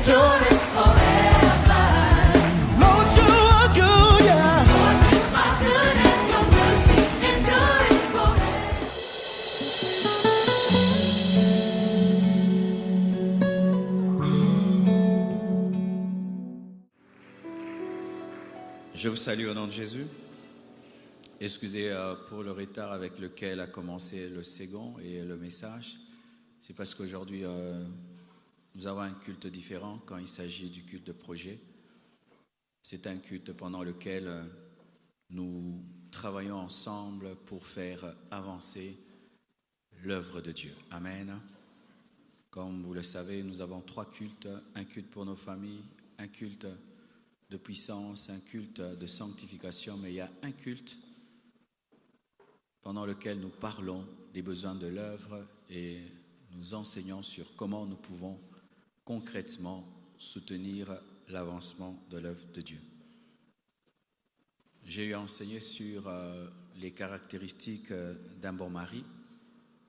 endureth forever. Lord, you are good, yeah. Lord, you are good and your mercy endureth forever. Je vous salue au nom de Jésus. Excusez pour le retard avec lequel a commencé le second et le message. C'est parce qu'aujourd'hui, nous avons un culte différent quand il s'agit du culte de projet. C'est un culte pendant lequel nous travaillons ensemble pour faire avancer l'œuvre de Dieu. Amen. Comme vous le savez, nous avons 3 cultes. Un culte pour nos familles, un culte de puissance, un culte de sanctification, mais il y a un culte pendant lequel nous parlons des besoins de l'œuvre et nous enseignons sur comment nous pouvons concrètement soutenir l'avancement de l'œuvre de Dieu. J'ai eu à enseigner sur les caractéristiques d'un bon mari.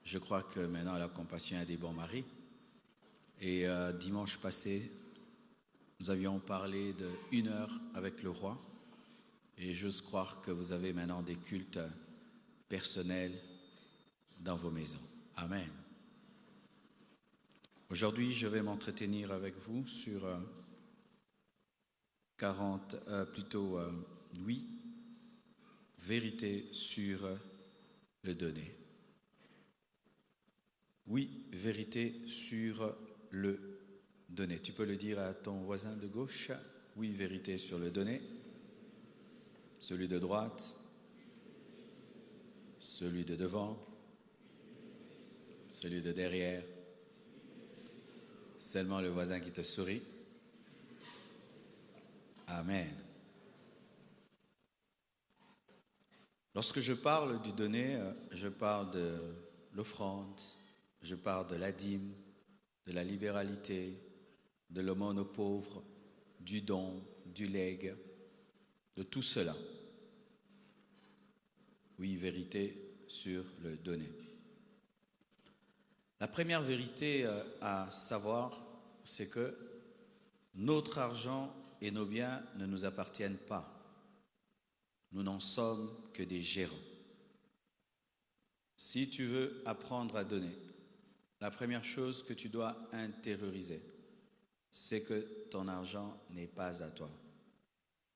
Je crois que maintenant la compassion a des bons maris. Et dimanche passé, nous avions parlé de 1 heure avec le roi. Et j'ose croire que vous avez maintenant des cultes personnels dans vos maisons. Amen. Aujourd'hui, je vais m'entretenir avec vous sur 8 vérités sur le donner. 8 vérités sur le donner. Tu peux le dire à ton voisin de gauche. 8 vérités sur le donner. Celui de droite. Celui de devant. Celui de derrière. Seulement le voisin qui te sourit. Amen. Lorsque je parle du donner, je parle de l'offrande, je parle de la dîme, de la libéralité, de l'aumône aux pauvres, du don, du legs, de tout cela. Oui, vérité sur le donner. La première vérité à savoir, c'est que notre argent et nos biens ne nous appartiennent pas. Nous n'en sommes que des gérants. Si tu veux apprendre à donner, la première chose que tu dois intérioriser, c'est que ton argent n'est pas à toi.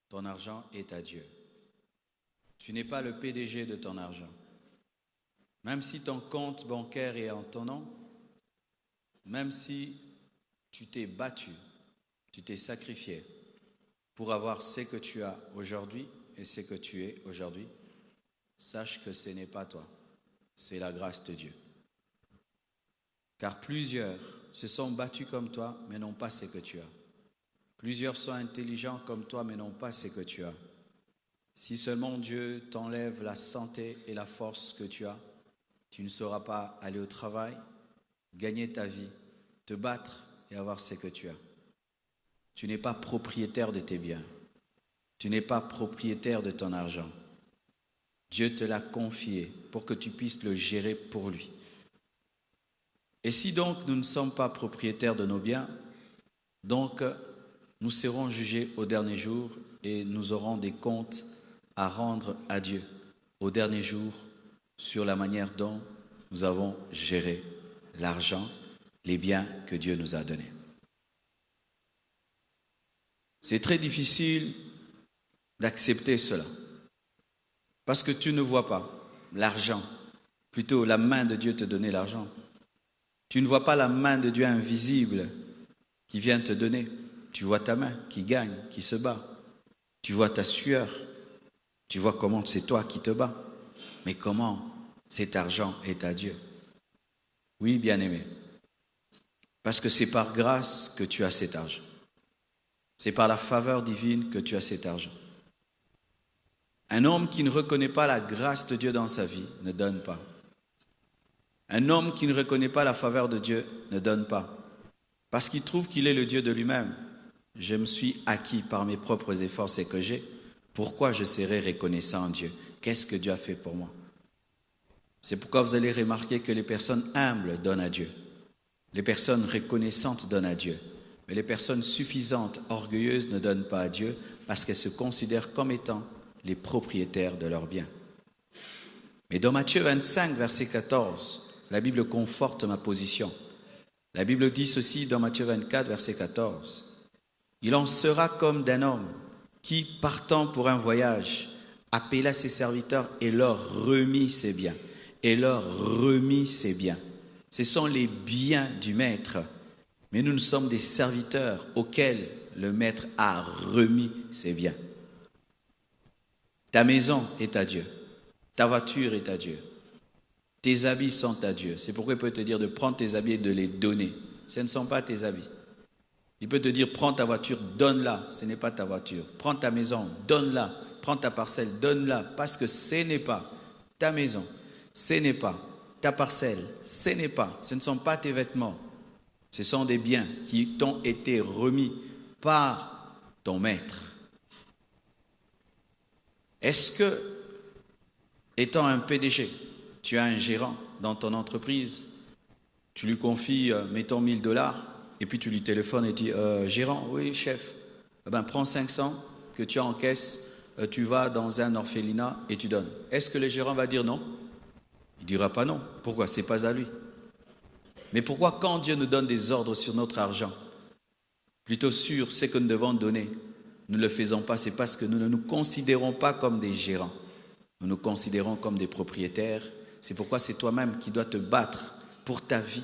Ton argent est à Dieu. Tu n'es pas le PDG de ton argent. Même si ton compte bancaire est en ton nom, même si tu t'es battu, tu t'es sacrifié pour avoir ce que tu as aujourd'hui et ce que tu es aujourd'hui, sache que ce n'est pas toi, c'est la grâce de Dieu. Car plusieurs se sont battus comme toi, mais n'ont pas ce que tu as. Plusieurs sont intelligents comme toi, mais n'ont pas ce que tu as. Si seulement Dieu t'enlève la santé et la force que tu as, tu ne sauras pas aller au travail, gagner ta vie, te battre et avoir ce que tu as. Tu n'es pas propriétaire de tes biens. Tu n'es pas propriétaire de ton argent. Dieu te l'a confié pour que tu puisses le gérer pour lui. Et si donc nous ne sommes pas propriétaires de nos biens, donc nous serons jugés au dernier jour et nous aurons des comptes à rendre à Dieu au dernier jour sur la manière dont nous avons géré l'argent, les biens que Dieu nous a donnés. C'est très difficile d'accepter cela parce que tu ne vois pas l'argent, plutôt la main de Dieu te donner l'argent. Tu ne vois pas la main de Dieu invisible qui vient te donner. Tu vois ta main qui gagne, qui se bat. Tu vois ta sueur. Tu vois comment c'est toi qui te bats. Mais comment cet argent est à Dieu? Oui, bien-aimé. Parce que c'est par grâce que tu as cet argent. C'est par la faveur divine que tu as cet argent. Un homme qui ne reconnaît pas la grâce de Dieu dans sa vie ne donne pas. Un homme qui ne reconnaît pas la faveur de Dieu ne donne pas. Parce qu'il trouve qu'il est le Dieu de lui-même. Je me suis acquis par mes propres efforts ce que j'ai. Pourquoi je serai reconnaissant en Dieu? Qu'est-ce que Dieu a fait pour moi? C'est pourquoi vous allez remarquer que les personnes humbles donnent à Dieu. Les personnes reconnaissantes donnent à Dieu. Mais les personnes suffisantes, orgueilleuses, ne donnent pas à Dieu parce qu'elles se considèrent comme étant les propriétaires de leurs biens. Mais dans Matthieu 25, verset 14, la Bible conforte ma position. La Bible dit ceci dans Matthieu 24, verset 14. Il en sera comme d'un homme qui, partant pour un voyage, appela ses serviteurs et leur remit ses biens. Et leur remit ses biens. Ce sont les biens du maître. Mais nous sommes des serviteurs auxquels le maître a remis ses biens. Ta maison est à Dieu. Ta voiture est à Dieu. Tes habits sont à Dieu. C'est pourquoi il peut te dire de prendre tes habits et de les donner. Ce ne sont pas tes habits. Il peut te dire prends ta voiture, donne-la. Ce n'est pas ta voiture. Prends ta maison, donne-la. Prends ta parcelle, donne-la. Parce que ce n'est pas ta maison. Ce n'est pas ta parcelle. Ce ne sont pas tes vêtements. Ce sont des biens qui t'ont été remis par ton maître. Est-ce que, étant un PDG, tu as un gérant dans ton entreprise, tu lui confies, mettons 1 000 $, et puis tu lui téléphones et dis, gérant, oui chef, prends 500 que tu as en caisse, tu vas dans un orphelinat et tu donnes. Est-ce que le gérant va dire non? Il ne dira pas non. Pourquoi? Ce n'est pas à lui. Mais pourquoi quand Dieu nous donne des ordres sur notre argent, plutôt sur ce que nous devons donner, nous ne le faisons pas? C'est parce que nous ne nous considérons pas comme des gérants. Nous nous considérons comme des propriétaires. C'est pourquoi c'est toi-même qui dois te battre pour ta vie.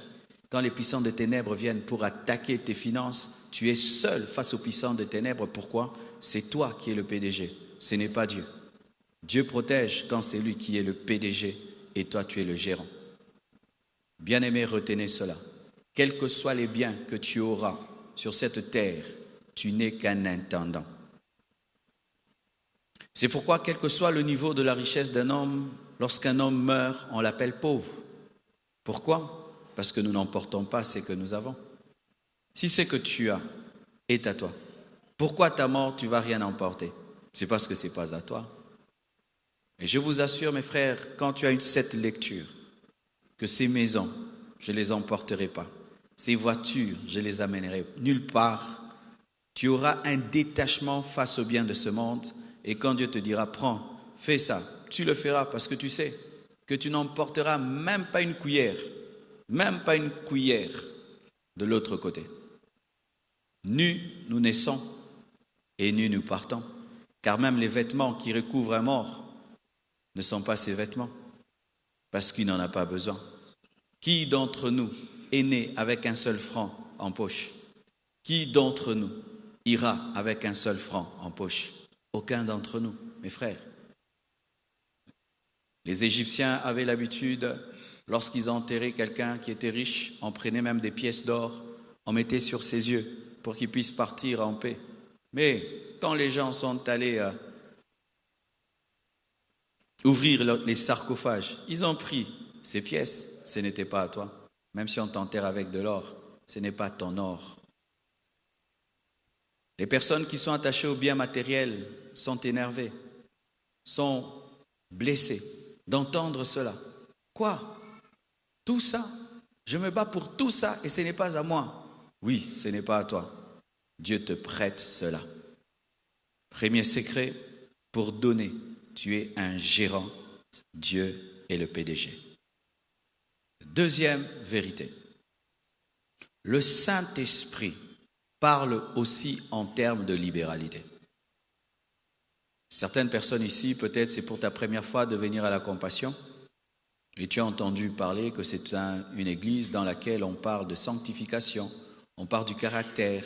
Quand les puissants des ténèbres viennent pour attaquer tes finances, tu es seul face aux puissants des ténèbres. Pourquoi? C'est toi qui es le PDG. Ce n'est pas Dieu. Dieu protège quand c'est lui qui est le PDG et toi tu es le gérant. Bien-aimés, retenez cela. Quels que soient les biens que tu auras sur cette terre, tu n'es qu'un intendant. C'est pourquoi, quel que soit le niveau de la richesse d'un homme, lorsqu'un homme meurt, on l'appelle pauvre. Pourquoi? Parce que nous n'emportons pas ce que nous avons. Si ce que tu as est à toi, pourquoi ta mort, tu ne vas rien emporter? C'est parce que ce n'est pas à toi. Et je vous assure, mes frères, quand tu as eu cette lecture, que ces maisons, je ne les emporterai pas. Ces voitures, je les amènerai nulle part. Tu auras un détachement face aux biens de ce monde. Et quand Dieu te dira, prends, fais ça, tu le feras parce que tu sais que tu n'emporteras même pas une cuillère de l'autre côté. Nus, nous naissons et nus, nous partons. Car même les vêtements qui recouvrent un mort ne sont pas ses vêtements parce qu'il n'en a pas besoin. Qui d'entre nous est né avec un seul franc en poche? Qui d'entre nous ira avec un seul franc en poche? Aucun d'entre nous, mes frères. Les Égyptiens avaient l'habitude, lorsqu'ils enterraient quelqu'un qui était riche, on prenait même des pièces d'or, on mettait sur ses yeux pour qu'il puisse partir en paix. Mais quand les gens sont allés ouvrir les sarcophages, ils ont pris ces pièces, ce n'était pas à toi. Même si on t'enterre avec de l'or, ce n'est pas ton or. Les personnes qui sont attachées aux biens matériels sont énervées, sont blessées d'entendre cela. Quoi? Tout ça? Je me bats pour tout ça et ce n'est pas à moi. Oui, ce n'est pas à toi. Dieu te prête cela. Premier secret, pour donner, tu es un gérant. Dieu est le PDG. Deuxième vérité. Le Saint-Esprit parle aussi en termes de libéralité. Certaines personnes ici, peut-être c'est pour ta première fois de venir à la Compassion, et tu as entendu parler que c'est une église dans laquelle on parle de sanctification, on parle du caractère,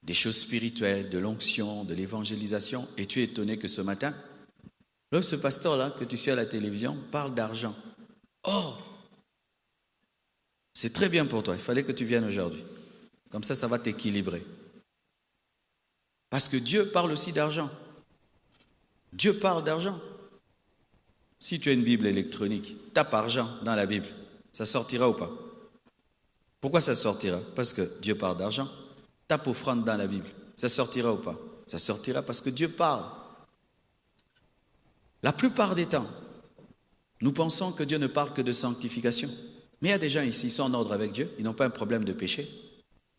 des choses spirituelles, de l'onction, de l'évangélisation, et tu es étonné que ce matin, là, ce pasteur-là que tu suis à la télévision parle d'argent. Oh! C'est très bien pour toi, il fallait que tu viennes aujourd'hui. Comme ça va t'équilibrer. Parce que Dieu parle aussi d'argent. Dieu parle d'argent. Si tu as une Bible électronique, tape argent dans la Bible, ça sortira ou pas? Pourquoi ça sortira? Parce que Dieu parle d'argent. Tape offrande dans la Bible, ça sortira ou pas? Ça sortira parce que Dieu parle. La plupart des temps, nous pensons que Dieu ne parle que de sanctification. Mais il y a des gens ici, ils sont en ordre avec Dieu, ils n'ont pas un problème de péché.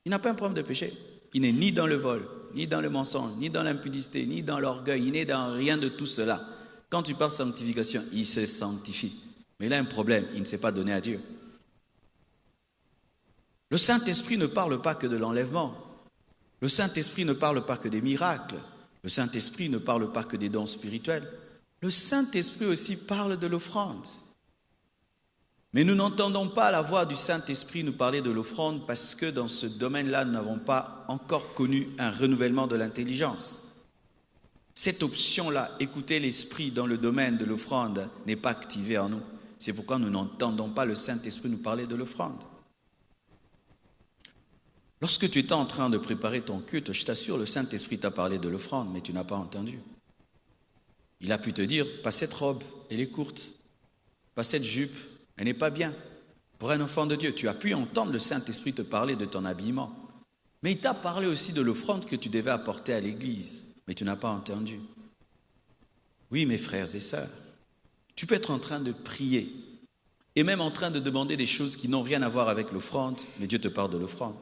Il n'a pas un problème de péché. Il n'est ni dans le vol, ni dans le mensonge, ni dans l'impudicité, ni dans l'orgueil, il n'est dans rien de tout cela. Quand tu parles sanctification, il se sanctifie. Mais il a un problème, il ne s'est pas donné à Dieu. Le Saint-Esprit ne parle pas que de l'enlèvement. Le Saint-Esprit ne parle pas que des miracles. Le Saint-Esprit ne parle pas que des dons spirituels. Le Saint-Esprit aussi parle de l'offrande. Mais nous n'entendons pas la voix du Saint-Esprit nous parler de l'offrande parce que dans ce domaine-là, nous n'avons pas encore connu un renouvellement de l'intelligence. Cette option-là, écouter l'Esprit dans le domaine de l'offrande, n'est pas activée en nous. C'est pourquoi nous n'entendons pas le Saint-Esprit nous parler de l'offrande. Lorsque tu étais en train de préparer ton culte, je t'assure, le Saint-Esprit t'a parlé de l'offrande, mais tu n'as pas entendu. Il a pu te dire, pas cette robe, elle est courte, pas cette jupe, elle n'est pas bien. Pour un enfant de Dieu, tu as pu entendre le Saint-Esprit te parler de ton habillement. Mais il t'a parlé aussi de l'offrande que tu devais apporter à l'église, mais tu n'as pas entendu. Oui, mes frères et sœurs, tu peux être en train de prier et même en train de demander des choses qui n'ont rien à voir avec l'offrande, mais Dieu te parle de l'offrande.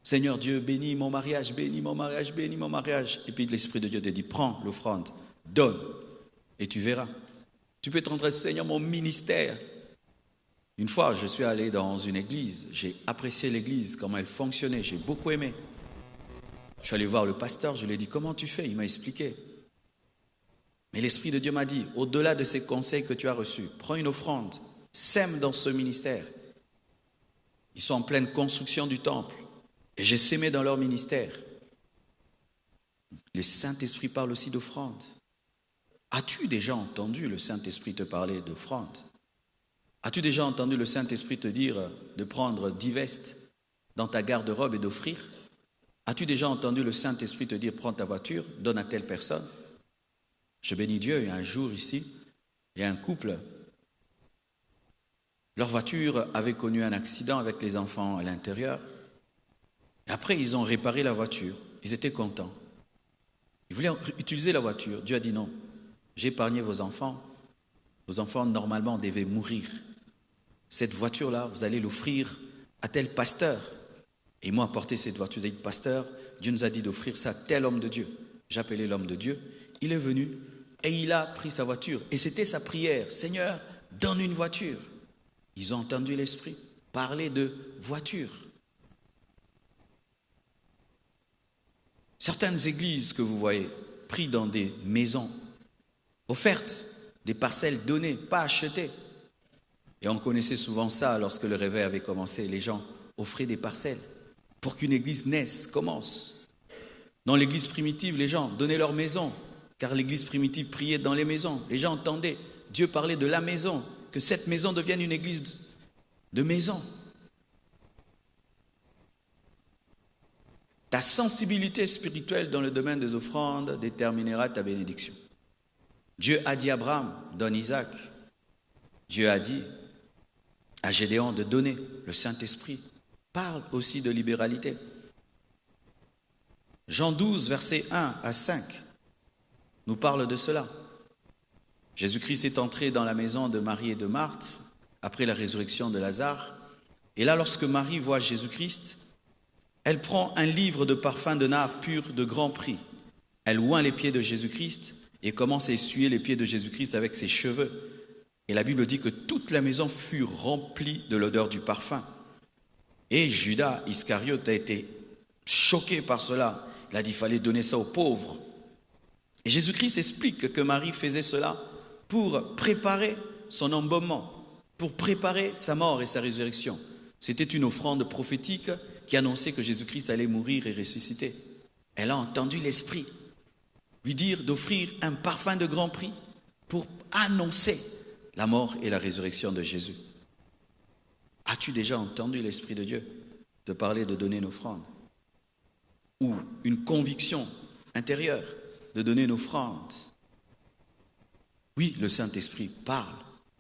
Seigneur Dieu, bénis mon mariage, bénis mon mariage, bénis mon mariage. Et puis l'Esprit de Dieu te dit, prends l'offrande, donne, et tu verras. Tu peux être en train de Seigneur, mon ministère. Une fois, je suis allé dans une église, j'ai apprécié l'église, comment elle fonctionnait, j'ai beaucoup aimé. Je suis allé voir le pasteur, je lui ai dit, comment tu fais? Il m'a expliqué. Mais l'Esprit de Dieu m'a dit, au-delà de ces conseils que tu as reçus, prends une offrande, sème dans ce ministère. Ils sont en pleine construction du temple. Et j'ai sémé dans leur ministère. Le Saint-Esprit parle aussi d'offrande. As-tu déjà entendu le Saint-Esprit te parler d'offrande? As-tu déjà entendu le Saint-Esprit te dire de prendre 10 vestes dans ta garde-robe et d'offrir? As-tu déjà entendu le Saint-Esprit te dire prends ta voiture, donne à telle personne? Je bénis Dieu, il y a un jour ici, il y a un couple, leur voiture avait connu un accident avec les enfants à l'intérieur. Et après, ils ont réparé la voiture. Ils étaient contents. Ils voulaient utiliser la voiture. Dieu a dit non. J'ai épargné vos enfants. Vos enfants, normalement, devaient mourir. Cette voiture-là, vous allez l'offrir à tel pasteur. Et ils m'ont apporté cette voiture. Vous avez dit, pasteur, Dieu nous a dit d'offrir ça à tel homme de Dieu. J'ai appelé l'homme de Dieu. Il est venu et il a pris sa voiture. Et c'était sa prière. Seigneur, donne une voiture. Ils ont entendu l'Esprit parler de voiture. Certaines églises que vous voyez prient dans des maisons offertes, des parcelles données, pas achetées. Et on connaissait souvent ça lorsque le réveil avait commencé. Les gens offraient des parcelles pour qu'une église naisse, commence. Dans l'église primitive, les gens donnaient leur maison, car l'église primitive priait dans les maisons. Les gens entendaient Dieu parler de la maison, que cette maison devienne une église de maison. Ta sensibilité spirituelle dans le domaine des offrandes déterminera ta bénédiction. Dieu a dit à Abraham, donne Isaac. Dieu a dit à Gédéon de donner. Le Saint-Esprit parle aussi de libéralité. Jean 12, versets 1 à 5, nous parle de cela. Jésus-Christ est entré dans la maison de Marie et de Marthe après la résurrection de Lazare. Et là, lorsque Marie voit Jésus-Christ, elle prend un livre de parfum de nard pur de grand prix. Elle oint les pieds de Jésus-Christ et commence à essuyer les pieds de Jésus-Christ avec ses cheveux. Et la Bible dit que toute la maison fut remplie de l'odeur du parfum. Et Judas Iscariote a été choqué par cela. Il a dit qu'il fallait donner ça aux pauvres. Et Jésus-Christ explique que Marie faisait cela pour préparer son embaumement, pour préparer sa mort et sa résurrection. C'était une offrande prophétique qui annonçait que Jésus-Christ allait mourir et ressusciter. Elle a entendu l'Esprit lui dire d'offrir un parfum de grand prix pour annoncer la mort et la résurrection de Jésus. As-tu déjà entendu l'Esprit de Dieu te parler de donner une offrande? Ou une conviction intérieure de donner une offrande? Oui, le Saint-Esprit parle.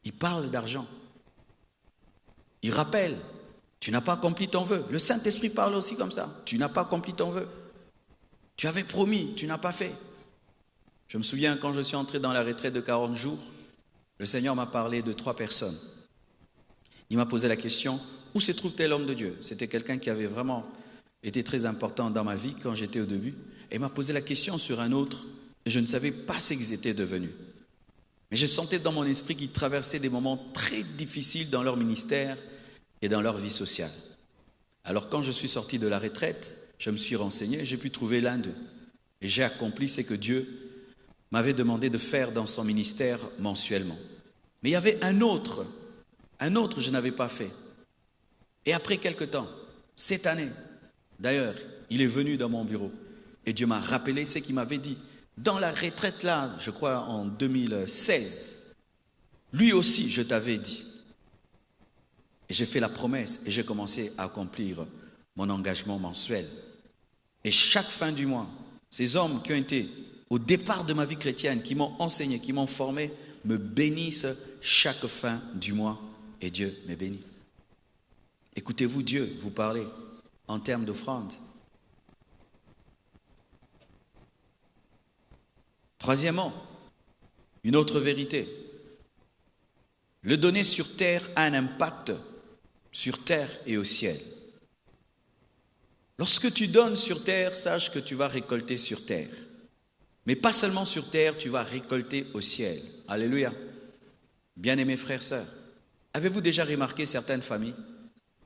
Il parle d'argent. Il rappelle. Tu n'as pas accompli ton vœu. Le Saint-Esprit parle aussi comme ça. Tu n'as pas accompli ton vœu. Tu avais promis, tu n'as pas fait. Je me souviens quand je suis entré dans la retraite de 40 jours, le Seigneur m'a parlé de 3 personnes. Il m'a posé la question, où se trouve tel homme de Dieu? C'était quelqu'un qui avait vraiment été très important dans ma vie quand j'étais au début. Et m'a posé la question sur un autre, et je ne savais pas ce qu'ils étaient devenus. Mais je sentais dans mon esprit qu'ils traversaient des moments très difficiles dans leur ministère et dans leur vie sociale. Alors quand je suis sorti de la retraite, je me suis renseigné, j'ai pu trouver l'un d'eux. Et j'ai accompli ce que Dieu m'avait demandé de faire dans son ministère mensuellement. Mais il y avait un autre je n'avais pas fait. Et après quelque temps, cette année, d'ailleurs, il est venu dans mon bureau et Dieu m'a rappelé ce qu'il m'avait dit. Dans la retraite là, je crois en 2016, lui aussi je t'avais dit. Et j'ai fait la promesse et j'ai commencé à accomplir mon engagement mensuel. Et chaque fin du mois, ces hommes qui ont été au départ de ma vie chrétienne, qui m'ont enseigné, qui m'ont formé, me bénissent chaque fin du mois et Dieu me bénit. Écoutez-vous Dieu vous parler en termes d'offrande. Troisièmement, une autre vérité. Le donner sur terre a un impact sur terre et au ciel. Lorsque tu donnes sur terre, sache que tu vas récolter sur terre. Mais pas seulement sur terre, tu vas récolter au ciel. Alléluia. Bien-aimés frères, sœurs, avez-vous déjà remarqué certaines familles?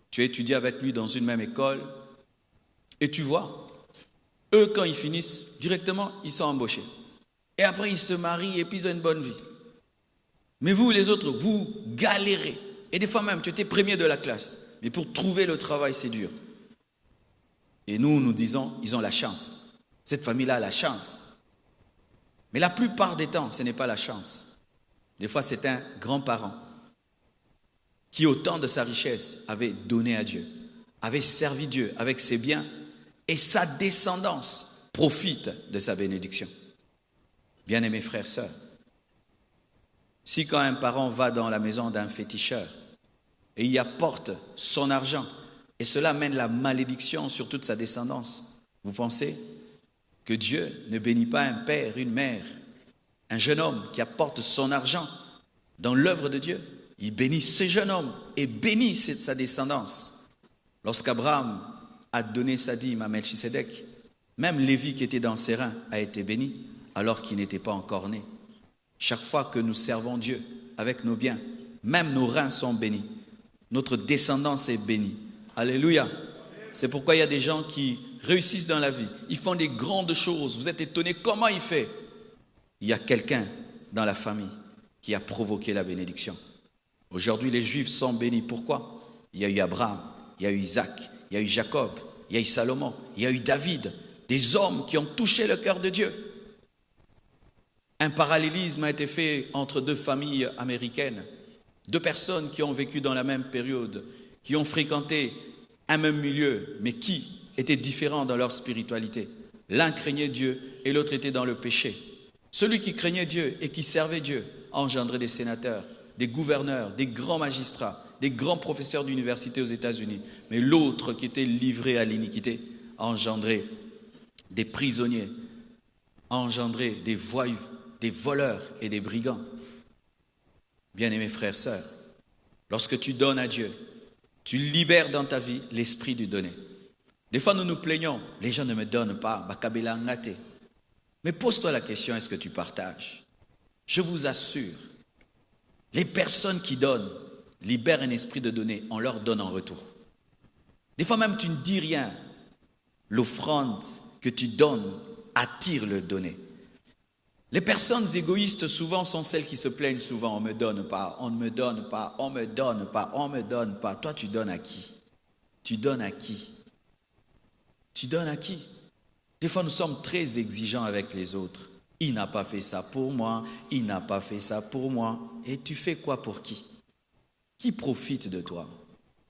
Tu as étudié avec lui dans une même école et tu vois, eux quand ils finissent, directement ils sont embauchés. Et après ils se marient et puis ils ont une bonne vie. Mais vous les autres, vous galérez. Et des fois même, tu étais premier de la classe. Mais pour trouver le travail, c'est dur. Et nous disons, ils ont la chance. Cette famille-là a la chance. Mais la plupart des temps, ce n'est pas la chance. Des fois, c'est un grand-parent qui, au temps de sa richesse, avait donné à Dieu, avait servi Dieu avec ses biens, et sa descendance profite de sa bénédiction. Bien-aimés frères, sœurs, si quand un parent va dans la maison d'un féticheur et y apporte son argent, et cela amène la malédiction sur toute sa descendance, vous pensez que Dieu ne bénit pas un père, une mère, un jeune homme qui apporte son argent dans l'œuvre de Dieu? Il bénit ce jeune homme et bénit sa descendance. Lorsqu'Abraham a donné sa dîme à Melchisédek, même Lévi qui était dans ses reins a été béni alors qu'il n'était pas encore né. Chaque fois que nous servons Dieu avec nos biens, même nos reins sont bénis. Notre descendance est bénie. Alléluia. C'est pourquoi il y a des gens qui réussissent dans la vie. Ils font des grandes choses. Vous êtes étonnés comment il fait. Il y a quelqu'un dans la famille qui a provoqué la bénédiction. Aujourd'hui, les Juifs sont bénis. Pourquoi? Il y a eu Abraham, il y a eu Isaac, il y a eu Jacob, il y a eu Salomon, il y a eu David. Des hommes qui ont touché le cœur de Dieu. Un parallélisme a été fait entre deux familles américaines. Deux personnes qui ont vécu dans la même période, qui ont fréquenté un même milieu, mais qui étaient différents dans leur spiritualité. L'un craignait Dieu et l'autre était dans le péché. Celui qui craignait Dieu et qui servait Dieu a engendré des sénateurs, des gouverneurs, des grands magistrats, des grands professeurs d'université aux États-Unis. Mais l'autre qui était livré à l'iniquité a engendré des prisonniers, a engendré des voyous, des voleurs et des brigands. Bien-aimés frères, sœurs, lorsque tu donnes à Dieu, tu libères dans ta vie l'esprit du donner. Des fois, nous nous plaignons, les gens ne me donnent pas, mais pose-toi la question, est-ce que tu partages? Je vous assure, les personnes qui donnent libèrent un esprit de donner, on leur donne en retour. Des fois même, tu ne dis rien. L'offrande que tu donnes attire le donner. Les personnes égoïstes souvent sont celles qui se plaignent souvent. On ne me donne pas, on ne me donne pas, on ne me donne pas, on ne me donne pas. Toi, tu donnes à qui? Tu donnes à qui? Tu donnes à qui? Des fois, nous sommes très exigeants avec les autres. Il n'a pas fait ça pour moi, il n'a pas fait ça pour moi. Et tu fais quoi pour qui? Qui profite de toi?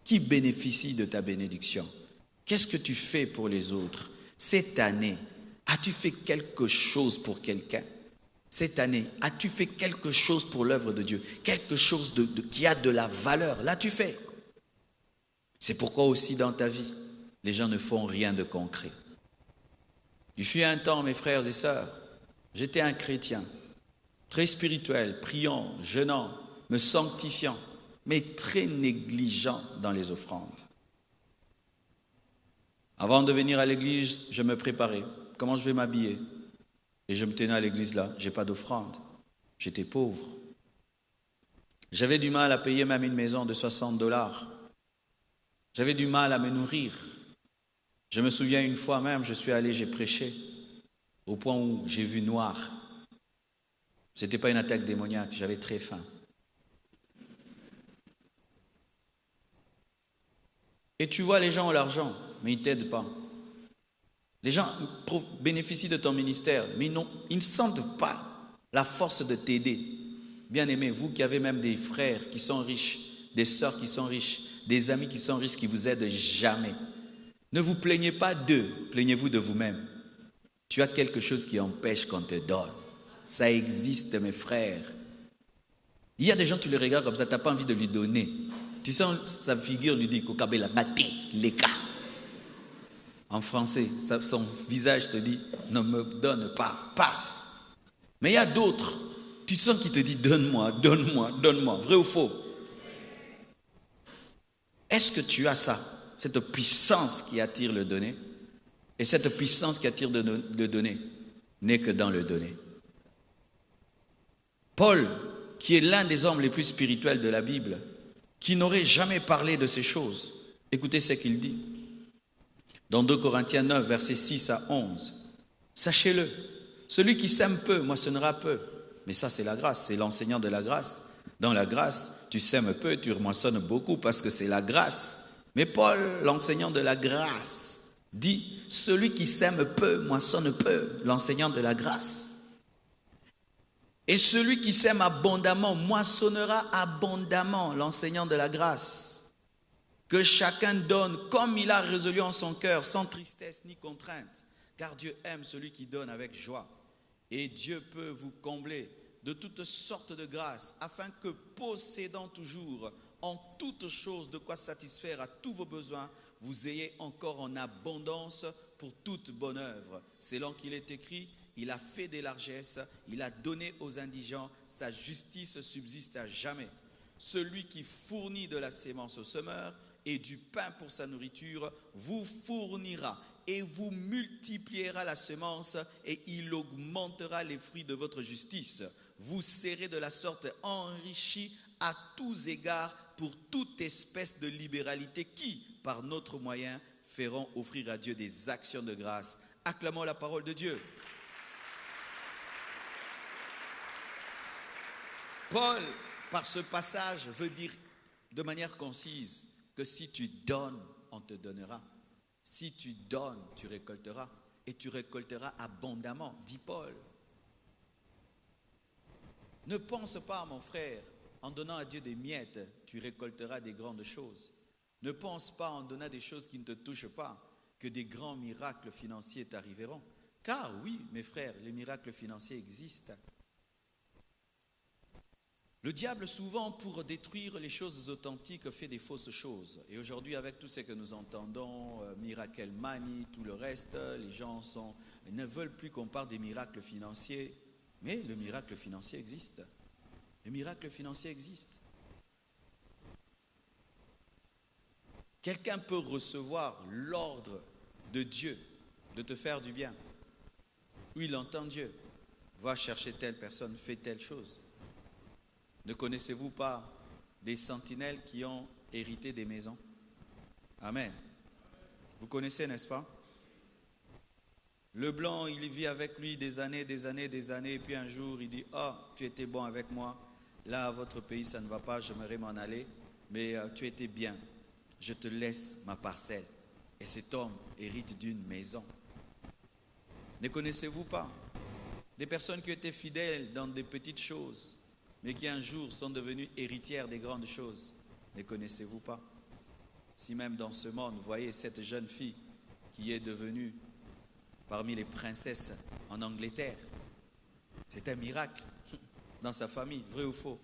Qui bénéficie de ta bénédiction? Qu'est-ce que tu fais pour les autres? Cette année, as-tu fait quelque chose pour quelqu'un? Cette année, as-tu fait quelque chose pour l'œuvre de Dieu? Quelque chose qui a de la valeur? L'as-tu fait? C'est pourquoi aussi dans ta vie, les gens ne font rien de concret. Il fut un temps, mes frères et sœurs, j'étais un chrétien, très spirituel, priant, jeûnant, me sanctifiant. mais très négligents dans les offrandes. Avant de venir à l'église, je me préparais. Comment je vais m'habiller? Et je me tenais à l'église là, j'ai pas d'offrande. J'étais pauvre. J'avais du mal à payer même une maison de $60. J'avais du mal à me nourrir. Je me souviens une fois même, je suis allé, j'ai prêché, au point où j'ai vu noir. Ce n'était pas une attaque démoniaque, j'avais très faim. Et tu vois, les gens ont l'argent, mais ils ne t'aident pas. Les gens bénéficient de ton ministère, mais ils ne sentent pas la force de t'aider. Bien-aimés, vous qui avez même des frères qui sont riches, des sœurs qui sont riches, des amis qui sont riches, qui vous aident jamais. Ne vous plaignez pas d'eux, plaignez-vous de vous-même. Tu as quelque chose qui empêche qu'on te donne. Ça existe, mes frères. Il y a des gens, tu les regardes comme ça, tu n'as pas envie de lui donner. Tu sens sa figure, lui dit Kokabe la bate, les cas. En français, son visage te dit ne me donne pas, passe. Mais il y a d'autres, tu sens qu'il te dit donne-moi, donne-moi, donne-moi. Vrai ou faux? Est-ce que tu as ça, cette puissance qui attire le donner? Et cette puissance qui attire le donner n'est que dans le donner. Paul, qui est l'un des hommes les plus spirituels de la Bible, qui n'aurait jamais parlé de ces choses, écoutez ce qu'il dit. Dans 2 Corinthiens 9, versets 6 à 11. Sachez-le, celui qui sème peu, moissonnera peu. Mais ça, c'est la grâce, c'est l'enseignant de la grâce. Dans la grâce, tu sèmes peu, tu moissonnes beaucoup parce que c'est la grâce. Mais Paul, l'enseignant de la grâce, dit, celui qui sème peu, moissonne peu, l'enseignant de la grâce. Et celui qui sème abondamment, moissonnera abondamment, l'enseignant de la grâce. Que chacun donne comme il a résolu en son cœur, sans tristesse ni contrainte. Car Dieu aime celui qui donne avec joie. Et Dieu peut vous combler de toutes sortes de grâces, afin que, possédant toujours en toutes choses de quoi satisfaire à tous vos besoins, vous ayez encore en abondance pour toute bonne œuvre. Selon qu'il est écrit, il a fait des largesses, il a donné aux indigents, sa justice subsiste à jamais. Celui qui fournit de la sémence au semeur et du pain pour sa nourriture, vous fournira et vous multipliera la semence et il augmentera les fruits de votre justice. Vous serez de la sorte enrichis à tous égards pour toute espèce de libéralité qui, par notre moyen, feront offrir à Dieu des actions de grâce. Acclamons la parole de Dieu. Paul, par ce passage, veut dire de manière concise que si tu donnes, on te donnera. Si tu donnes, tu récolteras. Et tu récolteras abondamment, dit Paul. Ne pense pas, mon frère, en donnant à Dieu des miettes, tu récolteras des grandes choses. Ne pense pas en donnant des choses qui ne te touchent pas, que des grands miracles financiers t'arriveront. Car oui, mes frères, les miracles financiers existent. Le diable, souvent, pour détruire les choses authentiques, fait des fausses choses. Et aujourd'hui, avec tout ce que nous entendons, Miracle Money, tout le reste, les gens ne veulent plus qu'on parle des miracles financiers. Mais le miracle financier existe. Le miracle financier existe. Quelqu'un peut recevoir l'ordre de Dieu de te faire du bien. Ou il entend Dieu. Va chercher telle personne, fais telle chose. Ne connaissez-vous pas des sentinelles qui ont hérité des maisons? Amen. Vous connaissez, n'est-ce pas? Le blanc, il vit avec lui des années, et puis un jour, il dit, « Oh, tu étais bon avec moi, là, à votre pays, ça ne va pas, j'aimerais m'en aller, mais tu étais bien, je te laisse ma parcelle. » Et cet homme hérite d'une maison. Ne connaissez-vous pas des personnes qui étaient fidèles dans des petites choses, mais qui un jour sont devenues héritières des grandes choses? Ne connaissez-vous pas? Si même dans ce monde, vous voyez cette jeune fille qui est devenue parmi les princesses en Angleterre, c'est un miracle dans sa famille, vrai ou faux?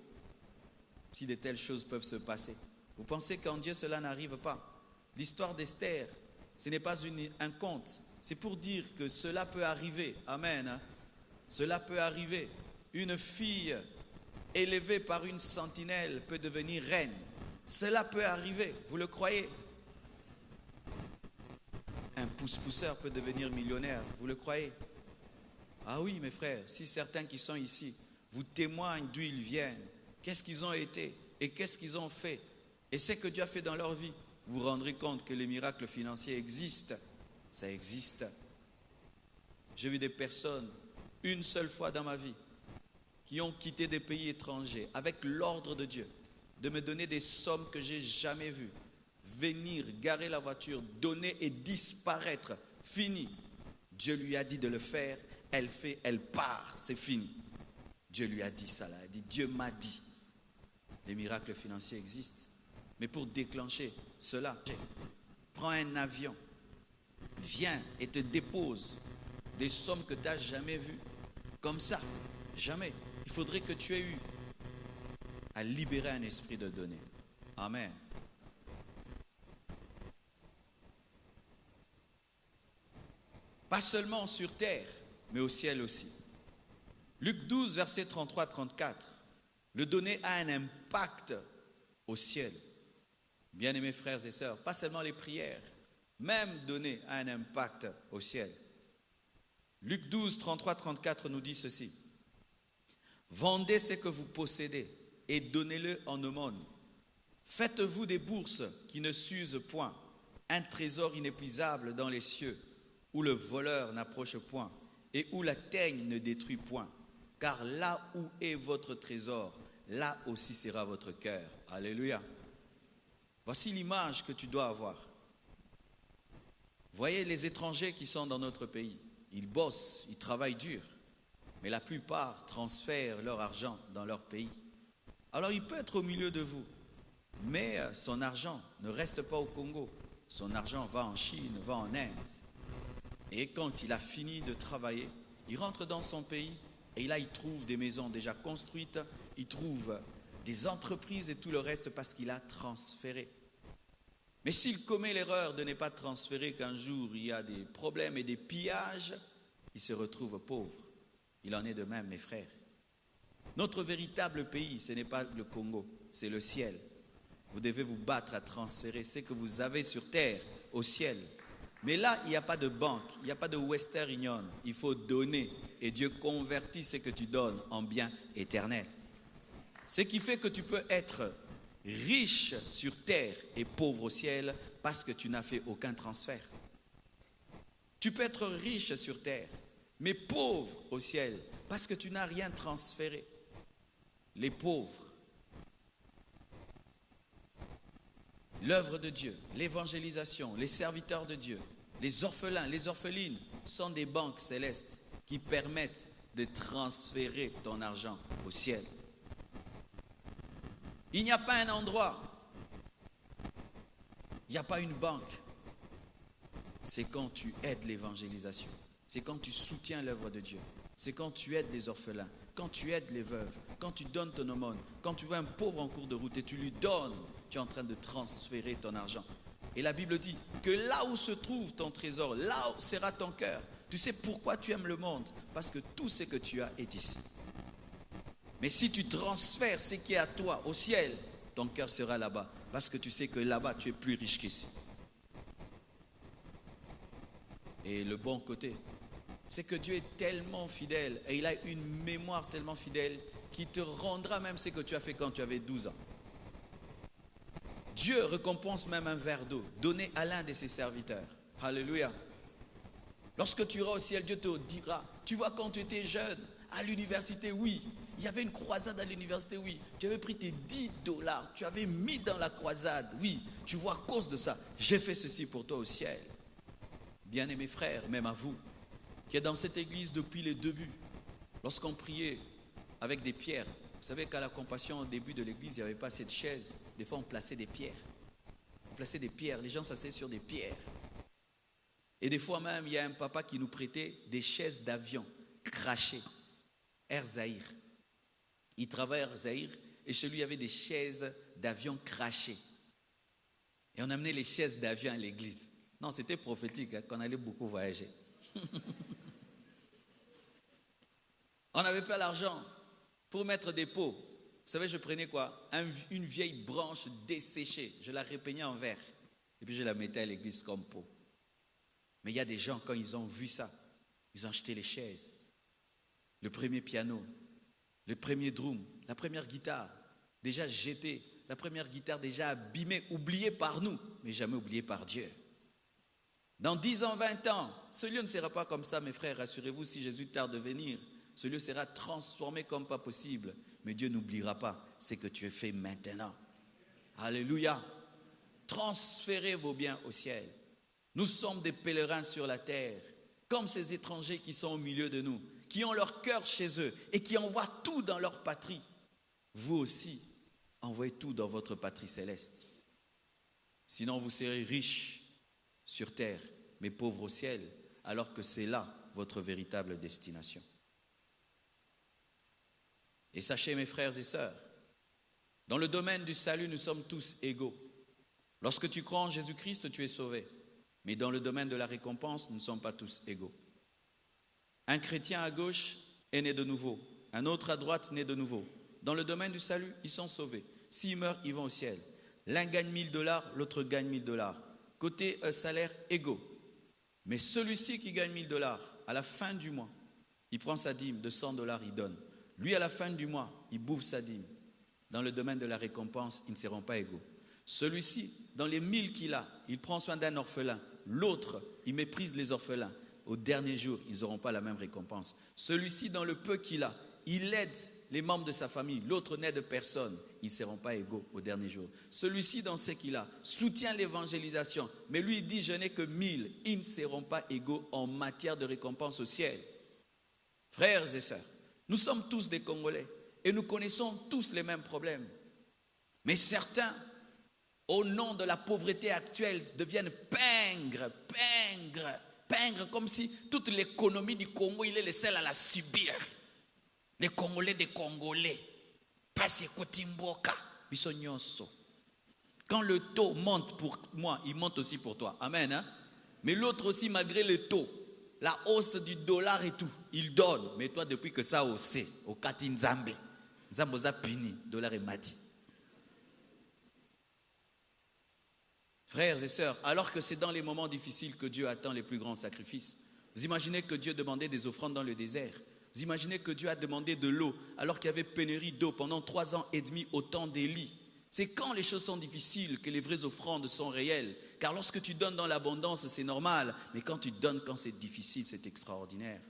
Si de telles choses peuvent se passer, vous pensez qu'en Dieu cela n'arrive pas? L'histoire d'Esther, ce n'est pas un conte, c'est pour dire que cela peut arriver. Amen. Cela peut arriver. Une fille élevée par une sentinelle peut devenir reine. Cela peut arriver, vous le croyez? Un pousse-pousseur peut devenir millionnaire, vous le croyez? Ah oui, mes frères, si certains qui sont ici vous témoignent d'où ils viennent, qu'est-ce qu'ils ont été et qu'est-ce qu'ils ont fait, et ce que Dieu a fait dans leur vie, vous vous rendrez compte que les miracles financiers existent. Ça existe. J'ai vu des personnes, une seule fois dans ma vie, qui ont quitté des pays étrangers avec l'ordre de Dieu de me donner des sommes que j'ai jamais vues. Venir, garer la voiture, donner et disparaître. Fini. Dieu lui a dit de le faire. Elle fait, elle part. C'est fini. Dieu lui a dit ça là. Elle dit, Dieu m'a dit. Les miracles financiers existent. Mais pour déclencher cela, prends un avion. Viens et te dépose des sommes que tu n'as jamais vues. Comme ça. Jamais. Il faudrait que tu aies eu à libérer un esprit de donner. Amen. Pas seulement sur terre, mais au ciel aussi. Luc 12, versets 33-34. Le donner a un impact au ciel. Bien-aimés frères et sœurs, pas seulement les prières, même donner a un impact au ciel. Luc 12, 33-34 nous dit ceci. Vendez ce que vous possédez et donnez-le en aumône. Faites-vous des bourses qui ne s'usent point, un trésor inépuisable dans les cieux, où le voleur n'approche point et où la teigne ne détruit point. Car là où est votre trésor, là aussi sera votre cœur. Alléluia. Voici l'image que tu dois avoir. Voyez les étrangers qui sont dans notre pays. Ils bossent, ils travaillent dur. Mais la plupart transfèrent leur argent dans leur pays. Alors il peut être au milieu de vous. Mais son argent ne reste pas au Congo. Son argent va en Chine, va en Inde. Et quand il a fini de travailler, il rentre dans son pays et là il trouve des maisons déjà construites, il trouve des entreprises et tout le reste parce qu'il a transféré. Mais s'il commet l'erreur de ne pas transférer, qu'un jour il y a des problèmes et des pillages, il se retrouve pauvre. Il en est de même, mes frères. Notre véritable pays, ce n'est pas le Congo, c'est le ciel. Vous devez vous battre à transférer ce que vous avez sur terre au ciel. Mais là, il n'y a pas de banque, il n'y a pas de Western Union. Il faut donner et Dieu convertit ce que tu donnes en bien éternel. Ce qui fait que tu peux être riche sur terre et pauvre au ciel parce que tu n'as fait aucun transfert. Tu peux être riche sur terre, mais pauvre au ciel parce que tu n'as rien transféré. Les pauvres, l'œuvre de Dieu, l'évangélisation, les serviteurs de Dieu, les orphelins, les orphelines sont des banques célestes qui permettent de transférer ton argent au ciel. Il n'y a pas un endroit, il n'y a pas une banque. C'est quand tu aides l'évangélisation, c'est quand tu soutiens l'œuvre de Dieu, c'est quand tu aides les orphelins, quand tu aides les veuves, quand tu donnes ton aumône, quand tu vois un pauvre en cours de route et tu lui donnes, tu es en train de transférer ton argent. Et la Bible dit que là où se trouve ton trésor, là où sera ton cœur. Tu sais pourquoi tu aimes le monde? Parce que tout ce que tu as est ici. Mais si tu transfères ce qui est à toi au ciel, ton cœur sera là-bas. Parce que tu sais que là-bas, tu es plus riche qu'ici. Et le bon côté, c'est que Dieu est tellement fidèle et il a une mémoire tellement fidèle qui te rendra même ce que tu as fait quand tu avais 12 ans. Dieu récompense même un verre d'eau donné à l'un de ses serviteurs. Alléluia. Lorsque tu iras au ciel, Dieu te dira, tu vois quand tu étais jeune, à l'université, oui. Il y avait une croisade à l'université, oui. Tu avais pris tes $10, tu avais mis dans la croisade, oui. Tu vois, à cause de ça, j'ai fait ceci pour toi au ciel. Bien-aimés frères, même à vous, qui êtes dans cette église depuis les débuts, lorsqu'on priait avec des pierres, vous savez qu'à la compassion, au début de l'église, il n'y avait pas cette chaise. Des fois, on plaçait des pierres. On plaçait des pierres. Les gens s'asseyaient sur des pierres. Et des fois même, il y a un papa qui nous prêtait des chaises d'avion crachées. Air Zahir. Il travaillait à Air Zahir et chez lui, il y avait des chaises d'avion crachées. Et on amenait les chaises d'avion à l'église. Non, c'était prophétique, qu'on allait beaucoup voyager. On n'avait pas l'argent pour mettre des pots. Vous savez, je prenais quoi? Une vieille branche desséchée, je la repeignais en verre. Et puis je la mettais à l'église comme pot. Mais il y a des gens, quand ils ont vu ça, ils ont acheté les chaises, le premier piano, le premier drum, la première guitare, déjà jetée, la première guitare déjà abîmée, oubliée par nous, mais jamais oubliée par Dieu. Dans 10 ans, 20 ans, ce lieu ne sera pas comme ça, mes frères, rassurez-vous, si Jésus tarde de venir, ce lieu sera transformé comme pas possible. Mais Dieu n'oubliera pas ce que tu as fait maintenant. Alléluia. Transférez vos biens au ciel. Nous sommes des pèlerins sur la terre, comme ces étrangers qui sont au milieu de nous, qui ont leur cœur chez eux et qui envoient tout dans leur patrie. Vous aussi, envoyez tout dans votre patrie céleste. Sinon, vous serez riches sur terre, mais pauvres au ciel, alors que c'est là votre véritable destination. Et sachez, mes frères et sœurs, dans le domaine du salut, nous sommes tous égaux. Lorsque tu crois en Jésus-Christ, tu es sauvé. Mais dans le domaine de la récompense, nous ne sommes pas tous égaux. Un chrétien à gauche est né de nouveau. Un autre à droite né de nouveau. Dans le domaine du salut, ils sont sauvés. S'ils meurent, ils vont au ciel. L'un gagne $1000, l'autre gagne $1000. Côté salaire égaux. Mais celui-ci qui gagne $1000, à la fin du mois, il prend sa dîme de $100, il donne. Lui, à la fin du mois, il bouffe sa dîme. Dans le domaine de la récompense, ils ne seront pas égaux. Celui-ci, dans les 1000 qu'il a, il prend soin d'un orphelin. L'autre, il méprise les orphelins. Au dernier jour, ils n'auront pas la même récompense. Celui-ci, dans le peu qu'il a, il aide les membres de sa famille. L'autre n'aide personne. Ils ne seront pas égaux au dernier jour. Celui-ci, dans ce qu'il a, soutient l'évangélisation. Mais lui, il dit, je n'ai que 1000. Ils ne seront pas égaux en matière de récompense au ciel. Frères et sœurs, nous sommes tous des Congolais et nous connaissons tous les mêmes problèmes. Mais certains, au nom de la pauvreté actuelle, deviennent pingres, comme si toute l'économie du Congo, il est le seul à la subir. Les Congolais des Congolais. Passe Kotimboka, Bissonyonso. Quand le taux monte pour moi, il monte aussi pour toi. Amen. Hein? Mais l'autre aussi, malgré le taux, la hausse du dollar et tout, il donne. Mais toi, depuis que ça a haussé, au Kati Nzambe, Zamboza Pini, dollar et mati. Frères et sœurs, alors que c'est dans les moments difficiles que Dieu attend les plus grands sacrifices. Vous imaginez que Dieu demandait des offrandes dans le désert. Vous imaginez que Dieu a demandé de l'eau alors qu'il y avait pénurie d'eau pendant 3 ans et demi au temps d'Élie. C'est quand les choses sont difficiles que les vraies offrandes sont réelles. Car lorsque tu donnes dans l'abondance, c'est normal. Mais quand tu donnes quand c'est difficile, c'est extraordinaire.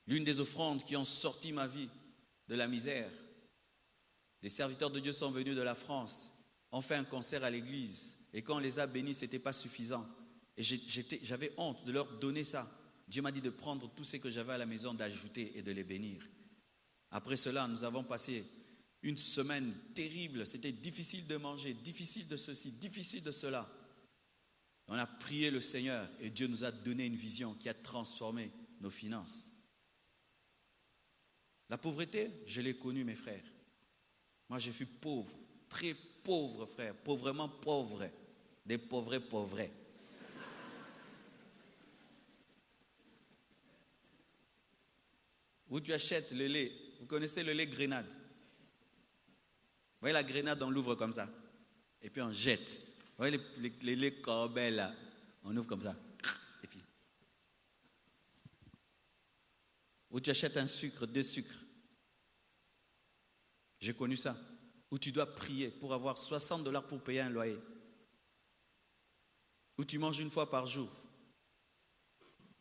L'une des offrandes qui ont sorti ma vie de la misère, les serviteurs de Dieu sont venus de la France, ont fait un concert à l'église. Et quand on les a bénis, ce n'était pas suffisant. Et j'avais honte de leur donner ça. Dieu m'a dit de prendre tout ce que j'avais à la maison, d'ajouter et de les bénir. Après cela, nous avons passé une semaine terrible. C'était difficile de manger, difficile de ceci, difficile de cela. On a prié le Seigneur et Dieu nous a donné une vision qui a transformé nos finances. La pauvreté, je l'ai connue, mes frères. Moi, je fus pauvre, très pauvre, frère, pauvrement pauvre, des pauvres pauvres. Où tu achètes le lait, vous connaissez le lait grenade. Vous voyez la grenade, on l'ouvre comme ça. Et puis on jette. Vous voyez les laits corbets là, on ouvre comme ça. Et puis. Où tu achètes un sucre, 2 sucres. J'ai connu ça. Où tu dois prier pour avoir $60 pour payer un loyer. Où tu manges une fois par jour.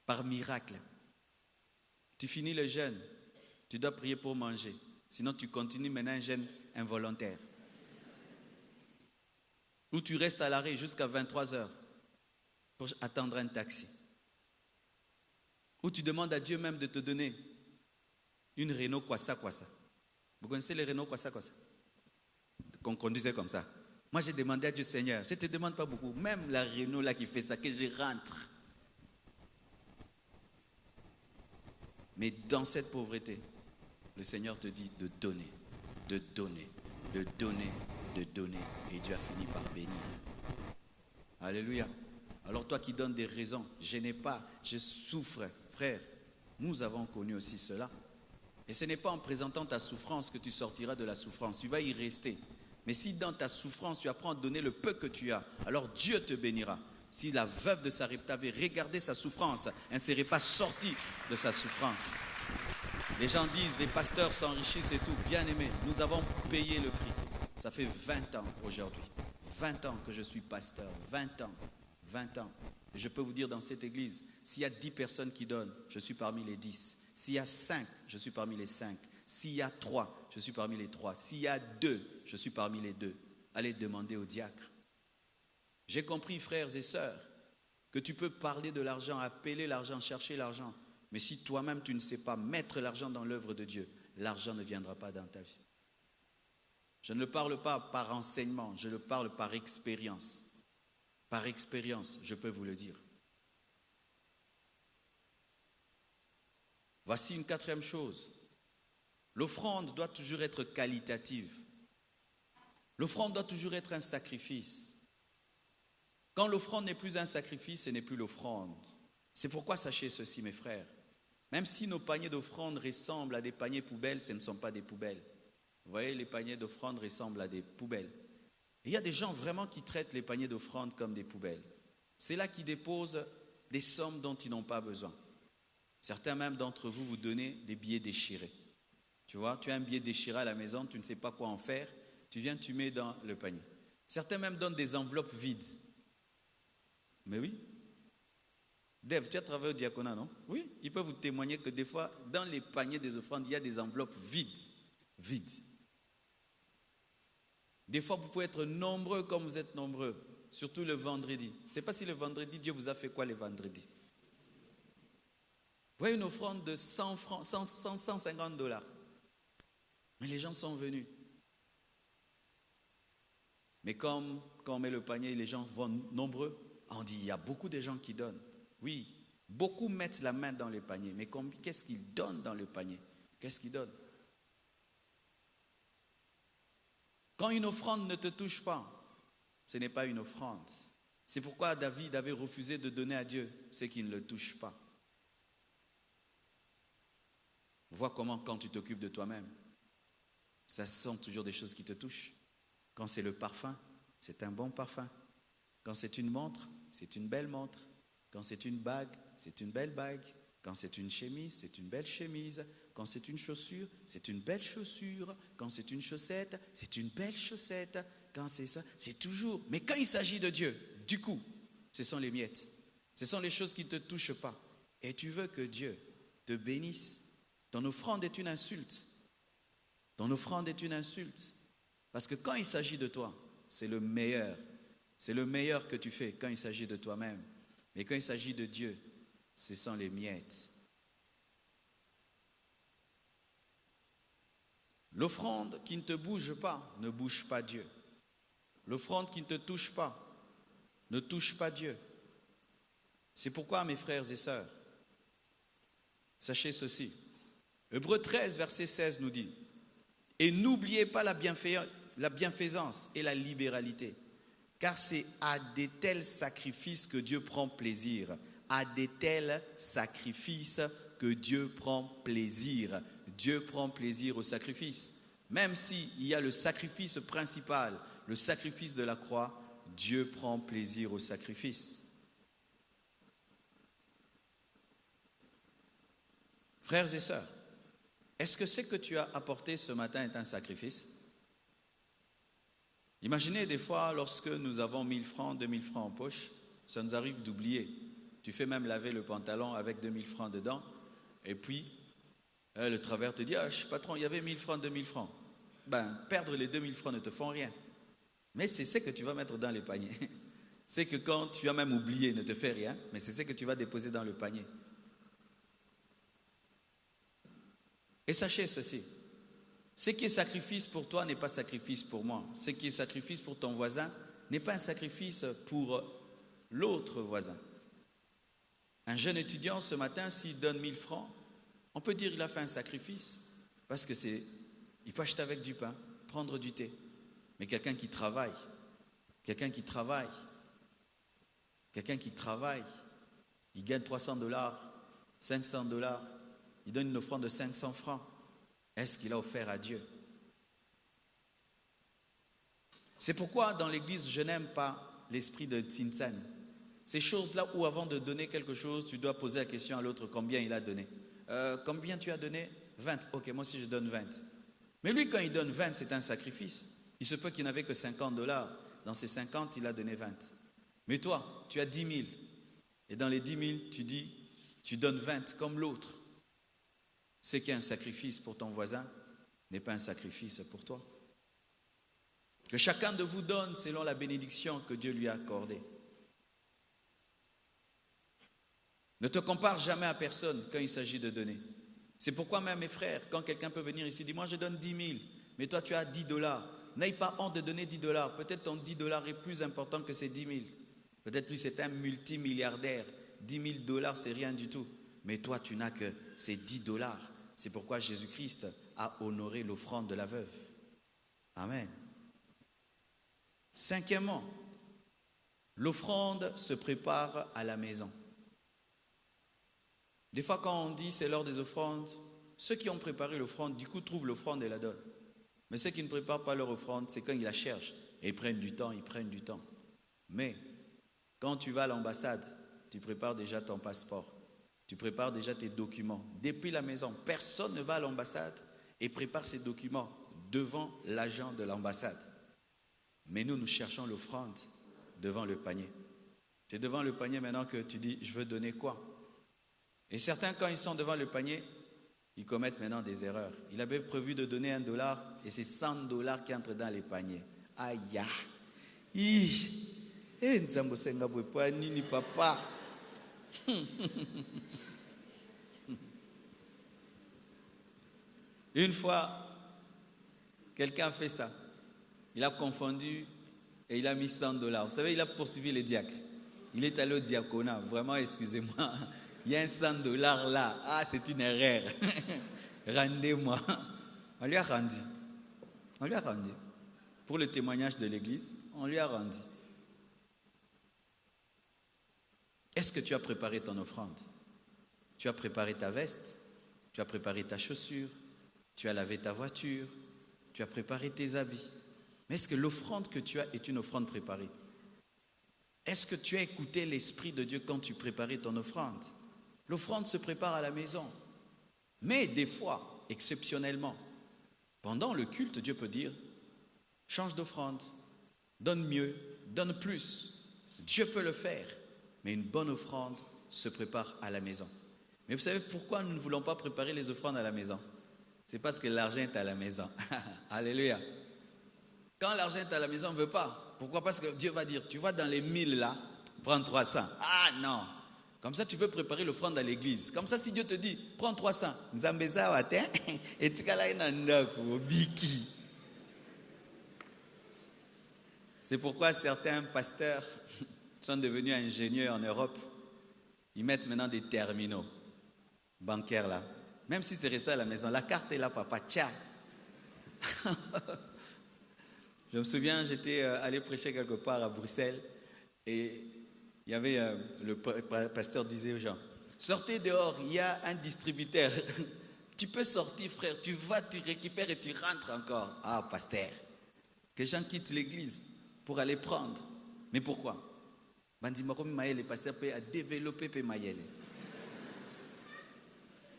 Par miracle. Tu finis le jeûne, tu dois prier pour manger. Sinon, tu continues maintenant un jeûne involontaire. Ou tu restes à l'arrêt jusqu'à 23h pour attendre un taxi. Ou tu demandes à Dieu même de te donner une Renault Kwasa Kwasa. Vous connaissez les Renault Kwasa Kwasa? Qu'on conduisait comme ça. Moi, j'ai demandé à Dieu, Seigneur, je ne te demande pas beaucoup. Même la Renault là qui fait ça, que je rentre. Mais dans cette pauvreté, le Seigneur te dit de donner, de donner, de donner, de donner. Et Dieu a fini par bénir. Alléluia. Alors toi qui donnes des raisons, je n'ai pas, je souffre. Frère, nous avons connu aussi cela. Et ce n'est pas en présentant ta souffrance que tu sortiras de la souffrance. Tu vas y rester. Mais si dans ta souffrance, tu apprends à donner le peu que tu as, alors Dieu te bénira. Si la veuve de Sarepta avait regardé sa souffrance, elle ne serait pas sortie de sa souffrance. Les gens disent, les pasteurs s'enrichissent et tout. Bien aimé, nous avons payé le prix. Ça fait 20 ans aujourd'hui. 20 ans que je suis pasteur. 20 ans. 20 ans. Et je peux vous dire dans cette église, s'il y a 10 personnes qui donnent, je suis parmi les 10. S'il y a 5, je suis parmi les 5. S'il y a 3, je suis parmi les 3. S'il y a 2, je suis parmi les 2. Allez demander au diacre. J'ai compris, frères et sœurs, que tu peux parler de l'argent, appeler l'argent, chercher l'argent. Mais si toi-même tu ne sais pas mettre l'argent dans l'œuvre de Dieu, l'argent ne viendra pas dans ta vie. Je ne le parle pas par enseignement, je le parle par expérience. Par expérience, je peux vous le dire. Voici une quatrième chose. L'offrande doit toujours être qualitative. L'offrande doit toujours être un sacrifice. Quand l'offrande n'est plus un sacrifice, ce n'est plus l'offrande. C'est pourquoi sachez ceci, mes frères. Même si nos paniers d'offrande ressemblent à des paniers poubelles, ce ne sont pas des poubelles. Vous voyez, les paniers d'offrande ressemblent à des poubelles. Et il y a des gens vraiment qui traitent les paniers d'offrande comme des poubelles. C'est là qu'ils déposent des sommes dont ils n'ont pas besoin. Certains même d'entre vous vous donnez des billets déchirés. Tu vois, tu as un billet déchiré à la maison, tu ne sais pas quoi en faire, tu viens, tu mets dans le panier. Certains même donnent des enveloppes vides. Mais oui. Dave, tu as travaillé au diaconat, non? Oui, ils peuvent vous témoigner que des fois, dans les paniers des offrandes, il y a des enveloppes vides. Vides. Des fois, vous pouvez être nombreux comme vous êtes nombreux, surtout le vendredi. Je ne sais pas si le vendredi, Dieu vous a fait quoi les vendredis? Vous voyez une offrande de 100 francs, 150 $. Mais les gens sont venus. Mais comme quand on met le panier, les gens vont nombreux, on dit il y a beaucoup de gens qui donnent. Oui, beaucoup mettent la main dans le panier, mais qu'est-ce qu'ils donnent dans le panier? Qu'est-ce qu'ils donnent? Quand une offrande ne te touche pas, ce n'est pas une offrande. C'est pourquoi David avait refusé de donner à Dieu ce qui ne le touche pas. Vois comment quand tu t'occupes de toi-même, ça sont toujours des choses qui te touchent. Quand c'est le parfum, c'est un bon parfum. Quand c'est une montre, c'est une belle montre. Quand c'est une bague, c'est une belle bague. Quand c'est une chemise, c'est une belle chemise. Quand c'est une chaussure, c'est une belle chaussure. Quand c'est une chaussette, c'est une belle chaussette. Quand c'est ça, c'est toujours. Mais quand il s'agit de Dieu, du coup, ce sont les miettes. Ce sont les choses qui ne te touchent pas. Et tu veux que Dieu te bénisse. Ton offrande est une insulte. Ton offrande est une insulte. Parce que quand il s'agit de toi, c'est le meilleur. C'est le meilleur que tu fais quand il s'agit de toi-même. Mais quand il s'agit de Dieu, ce sont les miettes. L'offrande qui ne te bouge pas ne bouge pas Dieu. L'offrande qui ne te touche pas ne touche pas Dieu. C'est pourquoi, mes frères et sœurs, sachez ceci. Hébreux 13, verset 16 nous dit « Et n'oubliez pas la bienfaisance et la libéralité, car c'est à de tels sacrifices que Dieu prend plaisir. À de tels sacrifices que Dieu prend plaisir. » Dieu prend plaisir au sacrifice. Même s'il y a le sacrifice principal, le sacrifice de la croix, Dieu prend plaisir au sacrifice. Frères et sœurs, est-ce que ce que tu as apporté ce matin est un sacrifice? Imaginez des fois, lorsque nous avons 1000 francs, 2000 francs en poche, ça nous arrive d'oublier. Tu fais même laver le pantalon avec 2000 francs dedans, et puis le travailleur te dit « Ah, patron, il y avait 1000 francs, 2000 francs. » Ben, perdre les 2000 francs ne te font rien. Mais c'est ce que tu vas mettre dans les paniers. C'est que quand tu as même oublié, ne te fait rien, mais c'est ce que tu vas déposer dans le panier. Et sachez ceci, ce qui est sacrifice pour toi n'est pas sacrifice pour moi. Ce qui est sacrifice pour ton voisin n'est pas un sacrifice pour l'autre voisin. Un jeune étudiant ce matin, s'il donne 1000 francs, on peut dire qu'il a fait un sacrifice parce que il peut acheter avec du pain, prendre du thé. Mais quelqu'un qui travaille, il gagne $300, $500, il donne une offrande de 500 francs. est-ce qu'il a offert à Dieu? C'est pourquoi dans l'église, je n'aime pas l'esprit de Tsinsan. Ces choses-là où avant de donner quelque chose, tu dois poser la question à l'autre combien il a donné. Combien tu as donné? 20. Ok, moi aussi je donne 20. Mais lui, quand il donne 20, c'est un sacrifice. Il se peut qu'il n'avait que $50. Dans ces 50, il a donné 20. Mais toi, tu as 10 000. Et dans les 10 000, tu dis, tu donnes 20 comme l'autre. Ce qui est un sacrifice pour ton voisin n'est pas un sacrifice pour toi. Que chacun de vous donne selon la bénédiction que Dieu lui a accordée. Ne te compare jamais à personne quand il s'agit de donner. C'est pourquoi même mes frères, quand quelqu'un peut venir ici, dit moi je donne 10 000, mais toi tu as $10. N'aie pas honte de donner $10. Peut-être ton $10 est plus important que ces 10 000. Peut-être lui c'est un multimilliardaire. $10 000 c'est rien du tout. Mais toi tu n'as que ces $10. C'est pourquoi Jésus-Christ a honoré l'offrande de la veuve. Amen. Cinquièmement, l'offrande se prépare à la maison. Des fois quand on dit c'est l'heure des offrandes, ceux qui ont préparé l'offrande, du coup trouvent l'offrande et la donnent. Mais ceux qui ne préparent pas leur offrande, c'est quand ils la cherchent. Et ils prennent du temps. Mais quand tu vas à l'ambassade, tu prépares déjà ton passeport. Tu prépares déjà tes documents. Depuis la maison, personne ne va à l'ambassade et prépare ses documents devant l'agent de l'ambassade. Mais nous cherchons l'offrande devant le panier. C'est devant le panier maintenant que tu dis, je veux donner quoi? Et certains, quand ils sont devant le panier, ils commettent maintenant des erreurs. Il avait prévu de donner $1 et c'est $100 qui entrent dans les paniers. Aïe, papa. Une fois, quelqu'un a fait ça. Il a confondu et il a mis $100. Vous savez, il a poursuivi les diacres. Il est allé au diaconat. Vraiment, excusez-moi. Il y a un $100 là. Ah, c'est une erreur. Rendez-moi. On lui a rendu. Pour le témoignage de l'église, on lui a rendu. Est-ce que tu as préparé ton offrande? Tu as préparé ta veste? Tu as préparé ta chaussure? Tu as lavé ta voiture? Tu as préparé tes habits? Mais est-ce que l'offrande que tu as est une offrande préparée? Est-ce que tu as écouté l'Esprit de Dieu quand tu préparais ton offrande? L'offrande se prépare à la maison. Mais des fois, exceptionnellement, pendant le culte, Dieu peut dire, change d'offrande, donne mieux, donne plus. Dieu peut le faire, mais une bonne offrande se prépare à la maison. Mais vous savez pourquoi nous ne voulons pas préparer les offrandes à la maison? C'est parce que l'argent est à la maison. Alléluia. Quand l'argent est à la maison, on ne veut pas. Pourquoi? Parce que Dieu va dire, tu vois dans les 1000 là, prends 300. Ah non. Comme ça, tu veux préparer l'offrande à l'église. Comme ça, si Dieu te dit, prends 300. C'est pourquoi certains pasteurs sont devenus ingénieurs en Europe. Ils mettent maintenant des terminaux bancaires là. Même si c'est resté à la maison, la carte est là, papa. Tiens. Je me souviens, j'étais allé prêcher quelque part à Bruxelles et il y avait le pasteur disait aux gens, sortez dehors, il y a un distributeur. Tu peux sortir, frère, tu vas, tu récupères et tu rentres encore. Ah, pasteur, que les gens quittent l'église pour aller prendre. Mais pourquoi? Le pasteur a développé Mayele.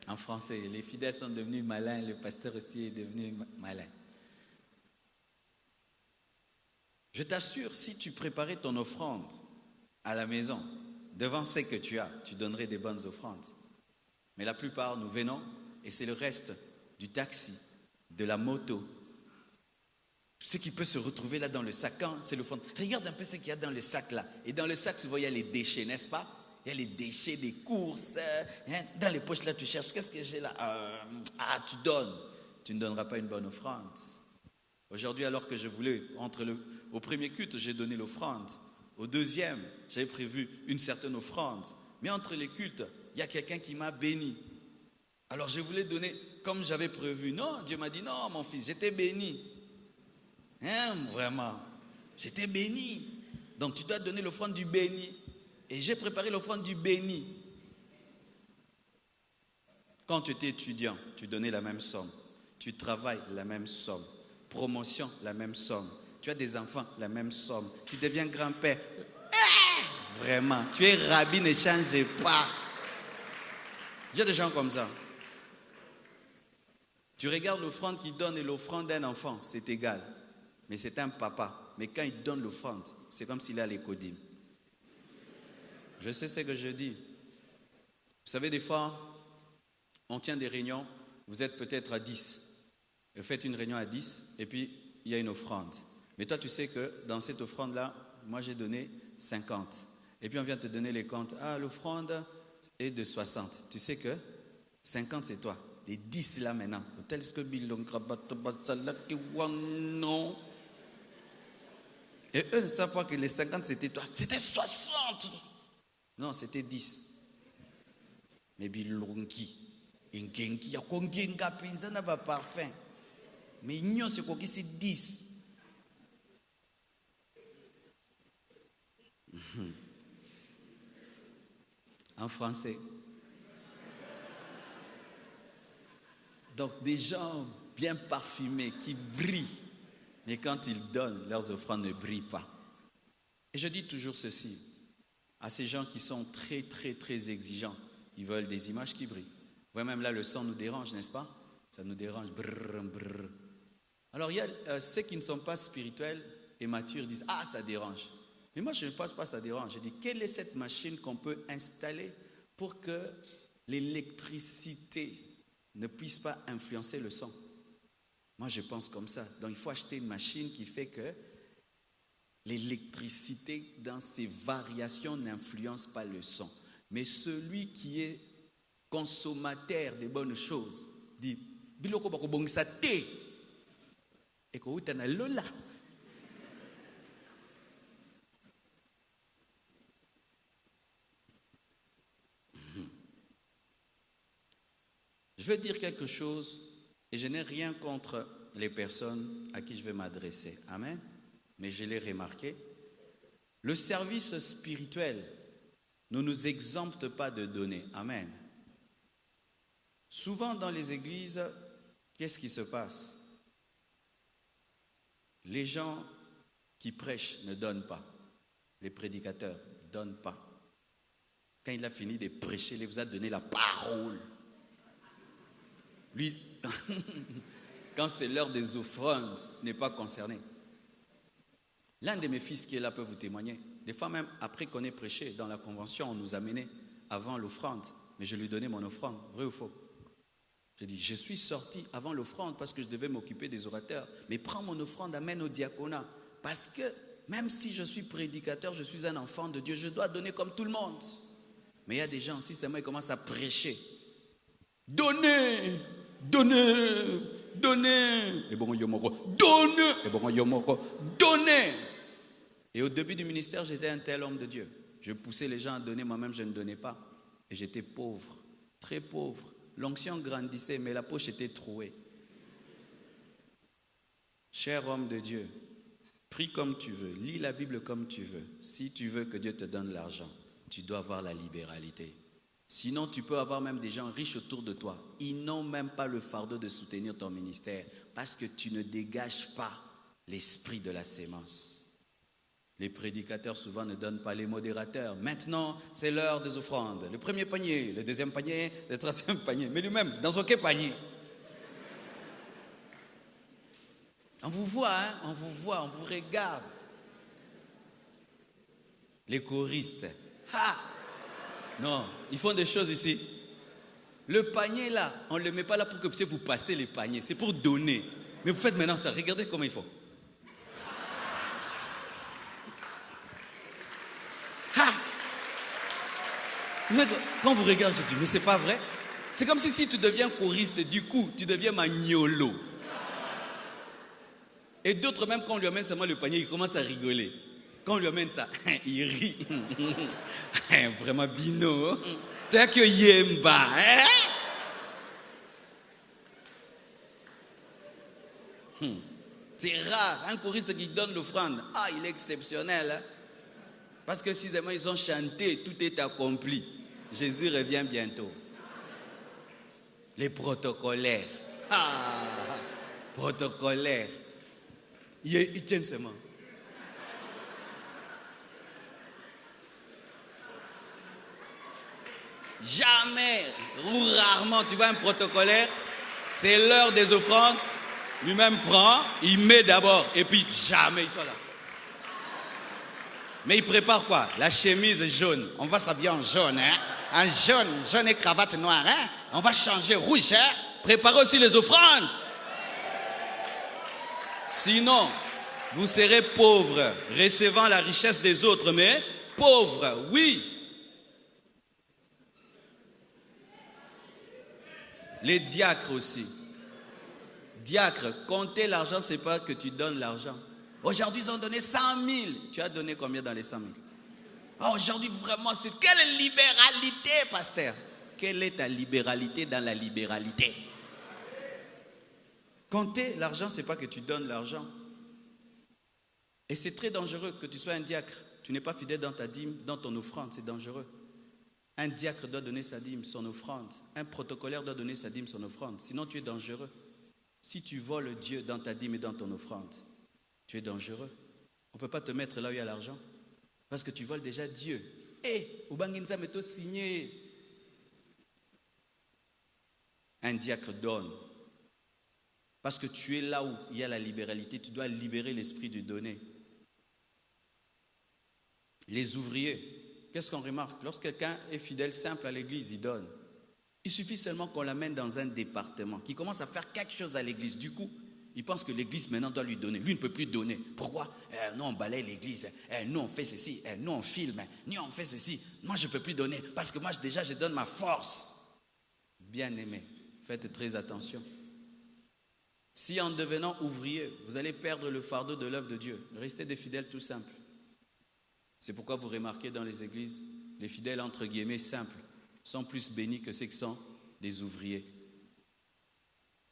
En français, les fidèles sont devenus malins, le pasteur aussi est devenu malin. Je t'assure, si tu préparais ton offrande à la maison, devant ce que tu as, tu donnerais des bonnes offrandes. Mais la plupart, nous venons et c'est le reste du taxi, de la moto. Ce qui peut se retrouver là dans le sac, c'est le fond. Regarde un peu ce qu'il y a dans le sac là. Et dans le sac, souvent, il y a les déchets, n'est-ce pas? Il y a les déchets des courses. Dans les poches là, tu cherches, qu'est-ce que j'ai là? Tu donnes. Tu ne donneras pas une bonne offrande. Aujourd'hui, alors que je voulais, au premier culte, j'ai donné l'offrande. Au deuxième, j'avais prévu une certaine offrande. Mais entre les cultes, il y a quelqu'un qui m'a béni. Alors je voulais donner comme j'avais prévu. Non, Dieu m'a dit, non mon fils, j'étais béni. Vraiment, j'étais béni. Donc tu dois donner l'offrande du béni. Et j'ai préparé l'offrande du béni. Quand tu étais étudiant, tu donnais la même somme. Tu travailles, la même somme. Promotion, la même somme. Tu as des enfants, la même somme. Tu deviens grand-père. Vraiment, tu es rabbi, ne change pas. Il y a des gens comme ça. Tu regardes l'offrande qu'il donne et l'offrande d'un enfant, c'est égal. Mais c'est un papa. Mais quand il donne l'offrande, c'est comme s'il est à l'écodime. Je sais ce que je dis. Vous savez, des fois, on tient des réunions, vous êtes peut-être à 10. Vous faites une réunion à 10 et puis il y a une offrande. Mais toi, tu sais que dans cette offrande-là, moi j'ai donné 50. Et puis on vient te donner les comptes. Ah, l'offrande est de 60. Tu sais que 50 c'est toi. Les 10 là maintenant. Tel que non. Et eux ne savent pas que les 50 c'était toi. C'était 60. Non, c'était 10. Mais bilongi. Ingengi ya kongenga pinza na ba parfum. Mais ignon c'est quoi qui c'est 10. En français. Donc des gens bien parfumés qui brillent, mais quand ils donnent, leurs offrandes ne brillent pas. Et je dis toujours ceci à ces gens qui sont très très très exigeants. Ils veulent des images qui brillent. Vous voyez, même là le son nous dérange, n'est-ce pas? Ça nous dérange. Brrr, brrr. Alors il y a ceux qui ne sont pas spirituels et matures disent ah ça dérange. Mais moi je ne pense pas ça dérange. Je dis quelle est cette machine qu'on peut installer pour que l'électricité ne puisse pas influencer le son. Moi je pense comme ça. Donc il faut acheter une machine qui fait que l'électricité dans ses variations n'influence pas le son. Mais celui qui est consommateur des bonnes choses dit biloko bako bongisa te et ko utana lola. Je veux dire quelque chose et je n'ai rien contre les personnes à qui je vais m'adresser. Amen. Mais je l'ai remarqué. Le service spirituel ne nous exempte pas de donner. Amen. Souvent dans les églises, qu'est-ce qui se passe? Les gens qui prêchent ne donnent pas. Les prédicateurs ne donnent pas. Quand il a fini de prêcher, il vous a donné la parole. Lui, quand c'est l'heure des offrandes, n'est pas concerné. L'un de mes fils qui est là peut vous témoigner. Des fois même, après qu'on ait prêché dans la convention, on nous a menés avant l'offrande. Mais je lui donnais mon offrande, vrai ou faux? Je dis, je suis sorti avant l'offrande parce que je devais m'occuper des orateurs. Mais prends mon offrande, amène au diaconat. Parce que même si je suis prédicateur, je suis un enfant de Dieu, je dois donner comme tout le monde. Mais il y a des gens, si seulement ils commencent à prêcher. Donnez, donnez, donnez. Et bon, donnez. Et bon, donnez. Et au début du ministère, j'étais un tel homme de Dieu. Je poussais les gens à donner, moi-même je ne donnais pas. Et j'étais pauvre, très pauvre. L'onction grandissait, mais la poche était trouée. Cher homme de Dieu, prie comme tu veux, lis la Bible comme tu veux. Si tu veux que Dieu te donne l'argent, tu dois avoir la libéralité. Sinon, tu peux avoir même des gens riches autour de toi. Ils n'ont même pas le fardeau de soutenir ton ministère parce que tu ne dégages pas l'esprit de la sémence. Les prédicateurs souvent ne donnent pas les modérateurs. Maintenant, c'est l'heure des offrandes. Le premier panier, le deuxième panier, le troisième panier. Mais lui-même, dans aucun panier. On vous voit, hein? On vous voit, on vous regarde. Les choristes. Ha! Non, ils font des choses ici. Le panier là, on ne le met pas là pour que vous passez les paniers. C'est pour donner. Mais vous faites maintenant ça. Regardez comment ils font. Quand vous regardez, je dis, mais c'est pas vrai. C'est comme si tu deviens choriste, du coup, tu deviens magnolo. Et d'autres, même quand on lui amène seulement le panier, ils commencent à rigoler. Quand on lui amène ça, il rit. Vraiment bino. Tu as que yemba. C'est rare, un choriste qui donne l'offrande. Ah, il est exceptionnel. Hein? Parce que si demain ils ont chanté, tout est accompli. Jésus revient bientôt. Les protocolaires. Ah. Protocolaire. Ils tiennent ses mains. Jamais ou rarement tu vois un protocolaire, c'est l'heure des offrandes, lui-même prend, il met d'abord et puis jamais ils sont là. Mais il prépare quoi? La chemise jaune. On va s'habiller en jaune, hein? En jaune, jaune et cravate noire, hein? On va changer rouge, hein? Préparez aussi les offrandes. Sinon, vous serez pauvres, recevant la richesse des autres, mais pauvres, oui. Les diacres aussi. Diacre, compter l'argent, c'est pas que tu donnes l'argent. Aujourd'hui, ils ont donné 100 000. Tu as donné combien dans les 100 000? Aujourd'hui, vraiment, c'est quelle libéralité, pasteur? Quelle est ta libéralité dans la libéralité? Compter l'argent, c'est pas que tu donnes l'argent. Et c'est très dangereux que tu sois un diacre. Tu n'es pas fidèle dans ta dîme, dans ton offrande, c'est dangereux. Un diacre doit donner sa dîme, son offrande. Un protocolaire doit donner sa dîme, son offrande. Sinon, tu es dangereux. Si tu voles Dieu dans ta dîme et dans ton offrande, tu es dangereux. On ne peut pas te mettre là où il y a l'argent. Parce que tu voles déjà Dieu. Ubanginza meto signé. Un diacre donne. Parce que tu es là où il y a la libéralité. Tu dois libérer l'esprit du donner. Les ouvriers, qu'est-ce qu'on remarque? Lorsque quelqu'un est fidèle, simple à l'église, il donne. Il suffit seulement qu'on l'amène dans un département, qu'il commence à faire quelque chose à l'église. Du coup, il pense que l'église maintenant doit lui donner. Lui ne peut plus donner. Pourquoi? Nous on balaye l'église, nous on fait ceci, nous on filme, nous on fait ceci. Moi je ne peux plus donner parce que moi déjà je donne ma force. Bien-aimé, faites très attention. Si en devenant ouvrier, vous allez perdre le fardeau de l'œuvre de Dieu, restez des fidèles tout simples. C'est pourquoi vous remarquez dans les églises, les fidèles entre guillemets simples sont plus bénis que ceux qui sont des ouvriers.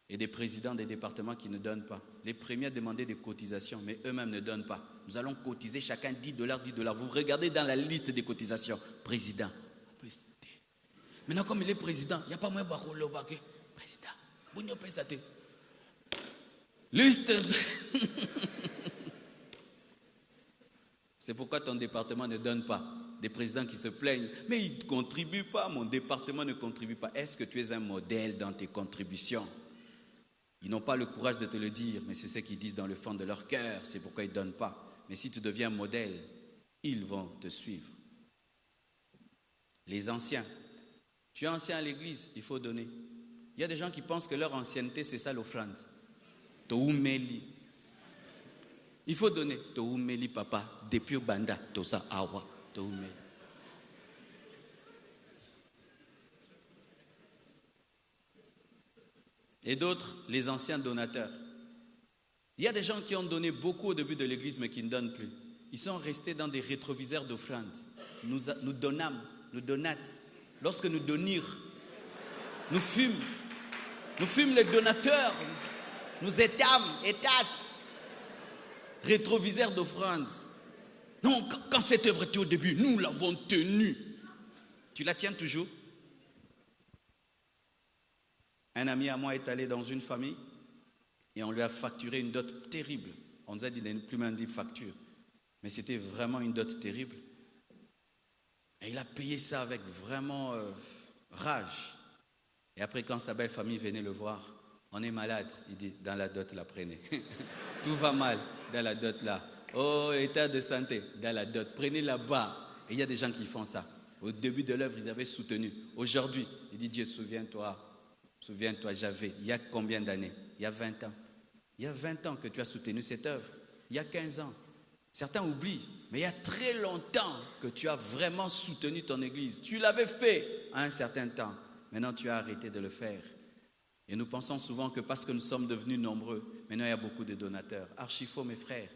Et des présidents des départements qui ne donnent pas. Les premiers à demander des cotisations, mais eux-mêmes ne donnent pas. Nous allons cotiser chacun 10 $, 10 $. Vous regardez dans la liste des cotisations. Président. Maintenant, comme il est président, il n'y a pas moyen de le baquer. Président. Liste. C'est pourquoi ton département ne donne pas. Des présidents qui se plaignent. Mais ils ne contribuent pas. Mon département ne contribue pas. Est-ce que tu es un modèle dans tes contributions? Ils n'ont pas le courage de te le dire, mais c'est ce qu'ils disent dans le fond de leur cœur. C'est pourquoi ils ne donnent pas. Mais si tu deviens modèle, ils vont te suivre. Les anciens. Tu es ancien à l'église, il faut donner. Il y a des gens qui pensent que leur ancienneté, c'est ça l'offrande. Toumeli. Il faut donner. Toumeli, papa. Depuis Banda, Tosa Awa. Toumeli. Et d'autres, les anciens donateurs. Il y a des gens qui ont donné beaucoup au début de l'église, mais qui ne donnent plus. Ils sont restés dans des rétroviseurs d'offrandes. Nous donnâmes, nous donâtes. Lorsque nous donnirons, nous fûmes les donateurs. Nous étâmes, rétroviseurs d'offrandes. Non, quand cette œuvre était au début, nous l'avons tenue. Tu la tiens toujours? Un ami à moi est allé dans une famille et on lui a facturé une dot terrible. On nous a dit de ne plus même dire facture. Mais c'était vraiment une dot terrible. Et il a payé ça avec vraiment rage. Et après, quand sa belle famille venait le voir, on est malade. Il dit, dans la dot, la prenez. Tout va mal dans la dot là. Oh, état de santé, dans la dot. Prenez là-bas. Et il y a des gens qui font ça. Au début de l'œuvre, ils avaient soutenu. Aujourd'hui, il dit, Dieu, souviens-toi, j'avais, il y a combien d'années? Il y a 20 ans. Il y a 20 ans que tu as soutenu cette œuvre. Il y a 15 ans. Certains oublient, mais il y a très longtemps que tu as vraiment soutenu ton église. Tu l'avais fait à un certain temps. Maintenant, tu as arrêté de le faire. Et nous pensons souvent que parce que nous sommes devenus nombreux, maintenant il y a beaucoup de donateurs. Archi faux, mes frères.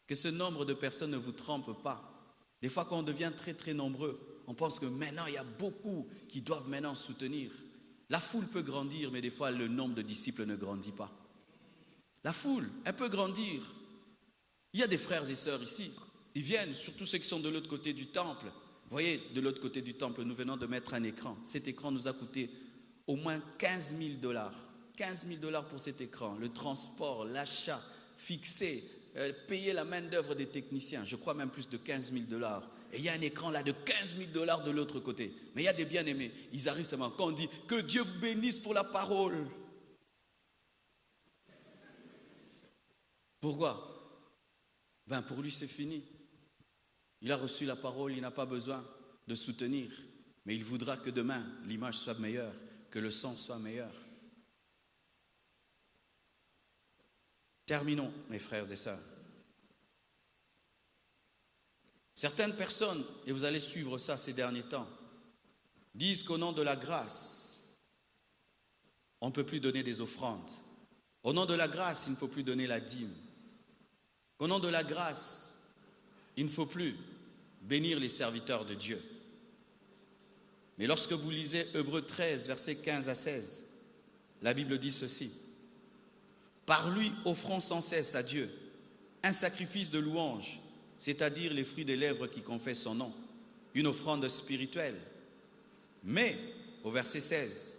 Que ce nombre de personnes ne vous trompe pas. Des fois, quand on devient très très nombreux, on pense que maintenant il y a beaucoup qui doivent maintenant soutenir. La foule peut grandir, mais des fois le nombre de disciples ne grandit pas. La foule, elle peut grandir. Il y a des frères et sœurs ici. Ils viennent, surtout ceux qui sont de l'autre côté du temple. Vous voyez, de l'autre côté du temple, nous venons de mettre un écran. Cet écran nous a coûté au moins 15 000 $. 15 000 $ pour cet écran, le transport, l'achat, fixé, payer la main-d'œuvre des techniciens, je crois même plus de 15 000 $. Et il y a un écran là de 15 000 $ de l'autre côté. Mais il y a des bien-aimés, ils arrivent seulement quand on dit que Dieu vous bénisse pour la parole. Pourquoi? Ben pour lui c'est fini. Il a reçu la parole, il n'a pas besoin de soutenir. Mais il voudra que demain l'image soit meilleure, que le son soit meilleur. Terminons, mes frères et sœurs. Certaines personnes, et vous allez suivre ça ces derniers temps, disent qu'au nom de la grâce, on ne peut plus donner des offrandes. Au nom de la grâce, il ne faut plus donner la dîme. Au nom de la grâce, il ne faut plus bénir les serviteurs de Dieu. Mais lorsque vous lisez Hébreux 13, versets 15 à 16, la Bible dit ceci. Par lui, offrons sans cesse à Dieu un sacrifice de louange, c'est-à-dire les fruits des lèvres qui confessent son nom, une offrande spirituelle. Mais, au verset 16,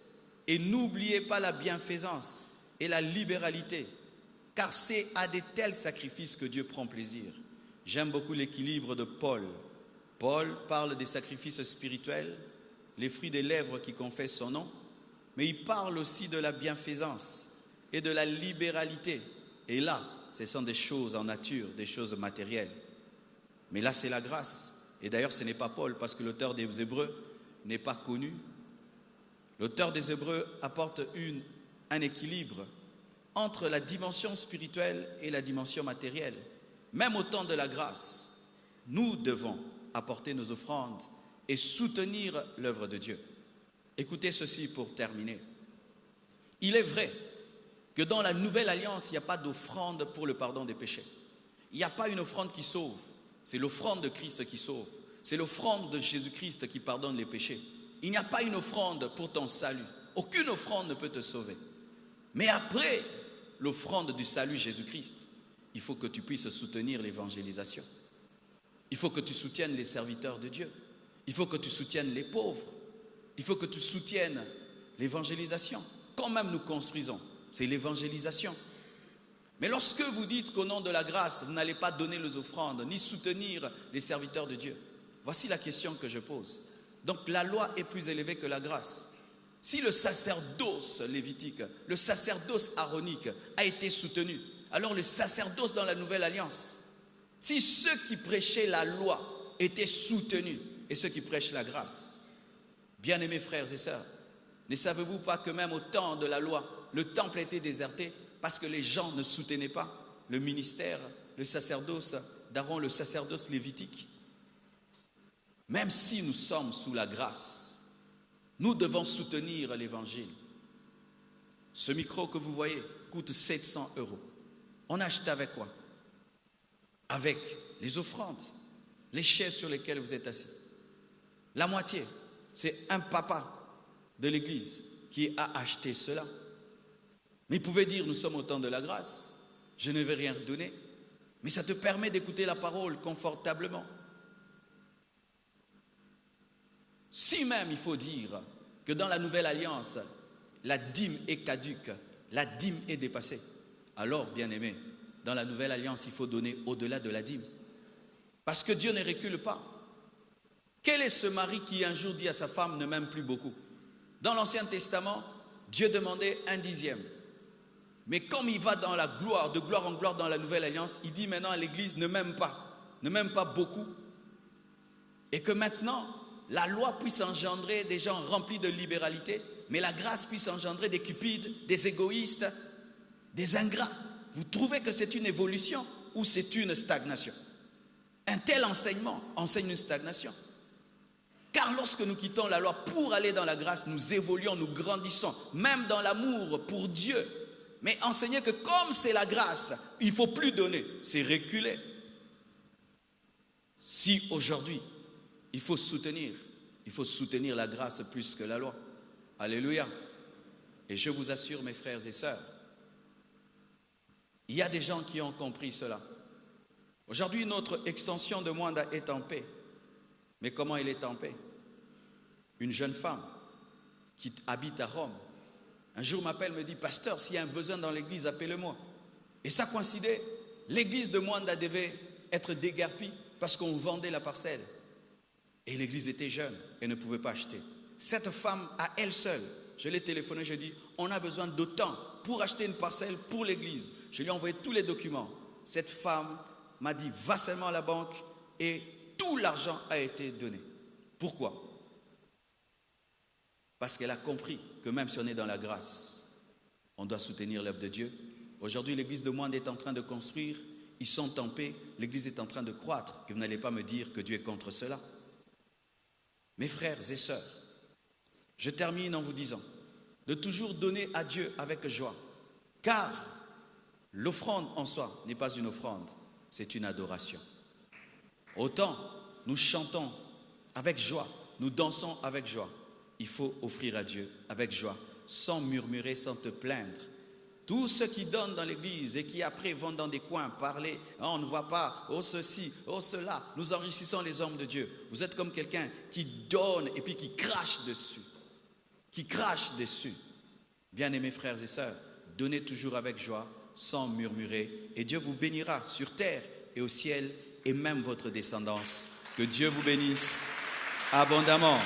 et n'oubliez pas la bienfaisance et la libéralité, car c'est à de tels sacrifices que Dieu prend plaisir. J'aime beaucoup l'équilibre de Paul. Paul parle des sacrifices spirituels, les fruits des lèvres qui confessent son nom, mais il parle aussi de la bienfaisance et de la libéralité. Et là, ce sont des choses en nature, des choses matérielles. Mais là, c'est la grâce. Et d'ailleurs, ce n'est pas Paul, parce que l'auteur des Hébreux n'est pas connu. L'auteur des Hébreux apporte un équilibre entre la dimension spirituelle et la dimension matérielle. Même au temps de la grâce, nous devons apporter nos offrandes et soutenir l'œuvre de Dieu. Écoutez ceci pour terminer. Il est vrai que dans la nouvelle alliance, il n'y a pas d'offrande pour le pardon des péchés. Il n'y a pas une offrande qui sauve. C'est l'offrande de Christ qui sauve. C'est l'offrande de Jésus-Christ qui pardonne les péchés. Il n'y a pas une offrande pour ton salut. Aucune offrande ne peut te sauver. Mais après l'offrande du salut Jésus-Christ, il faut que tu puisses soutenir l'évangélisation. Il faut que tu soutiennes les serviteurs de Dieu. Il faut que tu soutiennes les pauvres. Il faut que tu soutiennes l'évangélisation. Quand même nous construisons, c'est l'évangélisation. Mais lorsque vous dites qu'au nom de la grâce, vous n'allez pas donner les offrandes, ni soutenir les serviteurs de Dieu, voici la question que je pose. Donc la loi est plus élevée que la grâce. Si le sacerdoce lévitique, le sacerdoce aaronique a été soutenu, alors le sacerdoce dans la nouvelle alliance, si ceux qui prêchaient la loi étaient soutenus et ceux qui prêchent la grâce, bien-aimés frères et sœurs, ne savez-vous pas que même au temps de la loi, le temple était déserté parce que les gens ne soutenaient pas le ministère, le sacerdoce d'Aaron, le sacerdoce lévitique? Même si nous sommes sous la grâce, nous devons soutenir l'évangile. Ce micro que vous voyez coûte 700 €. On a acheté avec quoi? Avec les offrandes, les chaises sur lesquelles vous êtes assis. La moitié, c'est un papa de l'église qui a acheté cela. Mais il pouvait dire, nous sommes au temps de la grâce, je ne vais rien donner. Mais ça te permet d'écouter la parole confortablement. Si même il faut dire que dans la nouvelle alliance, la dîme est caduque, la dîme est dépassée, alors, bien aimé, dans la nouvelle alliance, il faut donner au-delà de la dîme. Parce que Dieu ne recule pas. Quel est ce mari qui un jour dit à sa femme, ne m'aime plus beaucoup? Dans l'Ancien Testament, Dieu demandait 1/10. Mais comme il va dans la gloire, de gloire en gloire dans la nouvelle alliance, il dit maintenant à l'église, ne m'aime pas beaucoup. Et que maintenant, la loi puisse engendrer des gens remplis de libéralité, mais la grâce puisse engendrer des cupides, des égoïstes, des ingrats. Vous trouvez que c'est une évolution ou c'est une stagnation? Un tel enseignement enseigne une stagnation. Car lorsque nous quittons la loi pour aller dans la grâce, nous évoluons, nous grandissons, même dans l'amour pour Dieu. Mais enseigner que comme c'est la grâce, il ne faut plus donner, c'est reculer. Si aujourd'hui, il faut soutenir la grâce plus que la loi. Alléluia. Et je vous assure, mes frères et sœurs, il y a des gens qui ont compris cela. Aujourd'hui, notre extension de monde est en paix. Mais comment elle est en paix? Une jeune femme qui habite à Rome, Un jour, m'appelle, me dit, pasteur, s'il y a un besoin dans l'église, appelez-moi. Et ça coïncidait. L'église de Moanda devait être déguerpie parce qu'on vendait la parcelle. Et l'église était jeune et ne pouvait pas acheter. Cette femme, à elle seule, je l'ai téléphoné, je lui ai dit, on a besoin d'autant pour acheter une parcelle pour l'église. Je lui ai envoyé tous les documents. Cette femme m'a dit, va seulement à la banque et tout l'argent a été donné. Pourquoi? Parce qu'elle a compris que même si on est dans la grâce, on doit soutenir l'œuvre de Dieu. Aujourd'hui, l'église de Moanda est en train de construire. Ils sont en paix. L'église est en train de croître. Et vous n'allez pas me dire que Dieu est contre cela. Mes frères et sœurs, je termine en vous disant de toujours donner à Dieu avec joie. Car l'offrande en soi n'est pas une offrande, c'est une adoration. Autant nous chantons avec joie, nous dansons avec joie. Il faut offrir à Dieu avec joie, sans murmurer, sans te plaindre. Tous ceux qui donnent dans l'église et qui après vont dans des coins parler, oh, on ne voit pas, oh ceci, oh cela, nous enrichissons les hommes de Dieu. Vous êtes comme quelqu'un qui donne et puis qui crache dessus. Qui crache dessus. Bien-aimés frères et sœurs, donnez toujours avec joie, sans murmurer, et Dieu vous bénira sur terre et au ciel, et même votre descendance. Que Dieu vous bénisse abondamment.